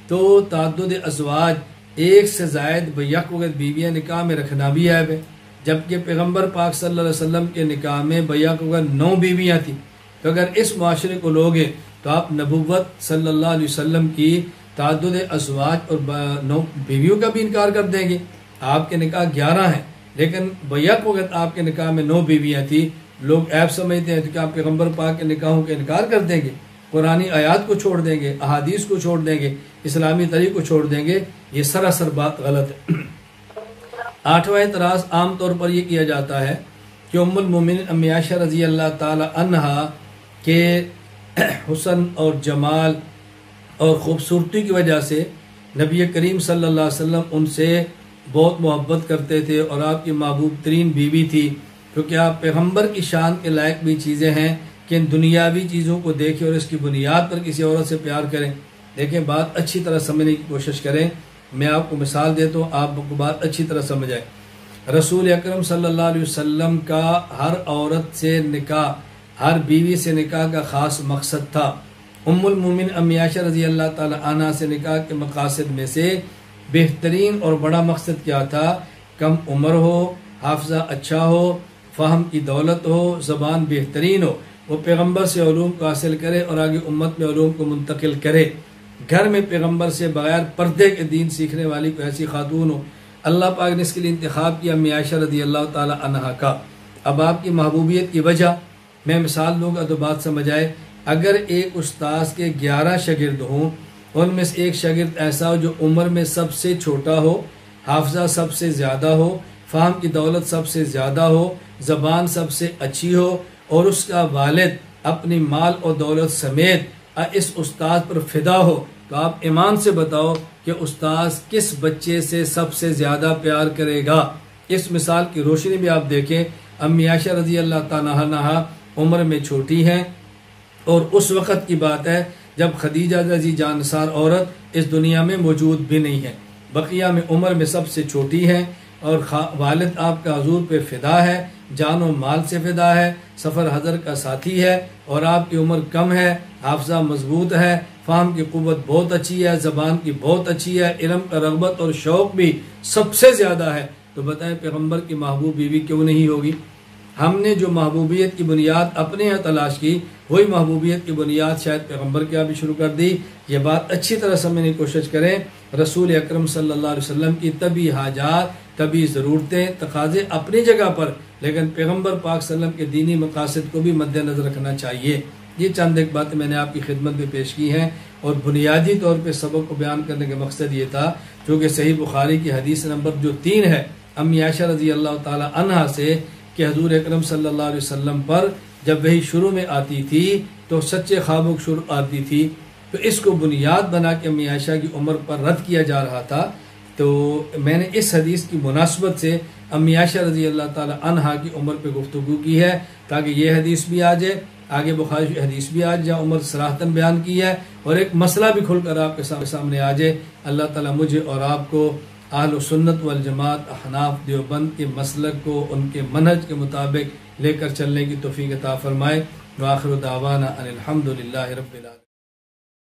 [SPEAKER 1] تو تعدد ازواج، ایک سے زائد بیک وقت بیویاں نکاح میں رکھنا بھی عیب ہے، جبکہ پیغمبر پاک صلی اللہ علیہ وسلم کے نکاح میں بیک وقت 9 بیویاں تھیں۔ تو اگر اس معاشرے کو لوگے تو آپ نبوت صلی اللہ علیہ وسلم کی تعدد ازواج اور 9 بیویوں کا بھی انکار کر دیں گے۔ آپ کے نکاح 11 ہیں لیکن بیک وقت آپ کے نکاح میں 9 بیویاں تھیں، لوگ عیب سمجھتے ہیں کہ آپ پیغمبر پاک کے نکاحوں کا انکار کر دیں گے، قرآنی آیات کو چھوڑ دیں گے، احادیث کو چھوڑ دیں گے، اسلامی طریق کو چھوڑ دیں گے۔ یہ سراسر بات غلط ہے۔ 8واں اعتراض عام طور پر یہ کیا جاتا ہے کہ ام المومنین امی عائشہ رضی اللہ تعالی عنہا کے حسن اور جمال اور خوبصورتی کی وجہ سے نبی کریم صلی اللہ علیہ وسلم ان سے بہت محبت کرتے تھے اور آپ کی محبوب ترین بیوی تھی، کیونکہ آپ پیغمبر کی شان کے لائق بھی چیزیں ہیں کہ ان دنیاوی چیزوں کو دیکھیں اور اس کی بنیاد پر کسی عورت سے پیار کریں۔ دیکھیں، بات اچھی طرح سمجھنے کی کوشش کریں، میں آپ کو مثال دیتا ہوں، آپ کو بات اچھی طرح سمجھ آئے۔ رسول اکرم صلی اللہ علیہ وسلم کا ہر عورت سے نکاح، ہر بیوی سے نکاح کا خاص مقصد تھا۔ ام المومن امی عائشہ رضی اللہ تعالی عنہ سے نکاح کے مقاصد میں سے بہترین اور بڑا مقصد کیا تھا؟ کم عمر ہو، حافظہ اچھا ہو، فہم کی دولت ہو، زبان بہترین ہو، وہ پیغمبر سے علوم کو حاصل کرے اور آگے امت میں علوم کو منتقل کرے۔ گھر میں پیغمبر سے بغیر پردے کے دین سیکھنے والی کوئی ایسی خاتون ہو۔ اللہ پاک نے اس کے لیے انتخاب کیا امی عائشہ رضی اللہ تعالی عنہا کا۔ اب آپ کی محبوبیت کی وجہ میں مثال دوں گا تو بات سمجھ آئے۔ اگر ایک استاذ کے 11 شاگرد ہوں، ان میں سے ایک شاگرد ایسا ہو جو عمر میں سب سے چھوٹا ہو، حافظہ سب سے زیادہ ہو، فہم کی دولت سب سے زیادہ ہو، زبان سب سے اچھی ہو، اور اس کا والد اپنی مال اور دولت سمیت اس استاذ پر فدا ہو، تو آپ ایمان سے بتاؤ کہ استاذ کس بچے سے سب سے زیادہ پیار کرے گا؟ اس مثال کی روشنی میں آپ دیکھیں، امی عائشہ رضی اللہ تعالیٰ عنہا عمر میں چھوٹی ہیں، اور اس وقت کی بات ہے جب خدیجہ رضی جانسار عورت اس دنیا میں موجود بھی نہیں ہے، بقیہ میں عمر میں سب سے چھوٹی ہیں، اور والد آپ کا حضور پہ فدا ہے، جان و مال سے فدا ہے، سفر حضر کا ساتھی ہے، اور آپ کی عمر کم ہے، حافظہ مضبوط ہے، فہم کی قوت بہت اچھی ہے، زبان کی بہت اچھی ہے، علم کا رغبت اور شوق بھی سب سے زیادہ ہے، تو بتائیں پیغمبر کی محبوب بیوی کیوں نہیں ہوگی؟ ہم نے جو محبوبیت کی بنیاد اپنے یہاں تلاش کی، وہی محبوبیت کی بنیاد شاید پیغمبر کے یہاں بھی شروع کر دی۔ یہ بات اچھی طرح سمجھنے کی کوشش کریں۔ رسول اکرم صلی اللہ علیہ وسلم کی طبی حاجات، طبی ضرورتیں، تقاضے اپنی جگہ پر، لیکن پیغمبر پاک صلی اللہ علیہ وسلم کے دینی مقاصد کو بھی مد نظر رکھنا چاہیے۔ یہ چند ایک باتیں میں نے آپ کی خدمت میں پیش کی ہیں، اور بنیادی طور پہ سبق کو بیان کرنے کا مقصد یہ تھا، چونکہ صحیح بخاری کی حدیث نمبر جو 3 ہے امی عائشہ رضی اللہ تعالی عنہا سے، کہ حضور اکرم صلی اللہ علیہ وسلم پر جب وہی شروع میں آتی تھی تو سچے خوابوں کی شروع آتی تھی، تو اس کو بنیاد بنا کے امی عائشہ کی عمر پر رد کیا جا رہا تھا۔ تو میں نے اس حدیث کی مناسبت سے امی عائشہ رضی اللہ تعالی عنہا کی عمر پہ گفتگو کی ہے، تاکہ یہ حدیث بھی آ جائے، آگے بخاری کی حدیث بھی آ جائے جہاں عمر صراحتاً بیان کی ہے، اور ایک مسئلہ بھی کھل کر آپ کے سامنے آ جائے۔ اللہ تعالیٰ مجھے اور آپ کو اہل سنت والجماعت احناف دیوبند کے مسلک کو ان کے منہج کے مطابق لے کر چلنے کی توفیق عطا فرمائے۔ وآخر دعوانا ان الحمد للہ رب العالمین۔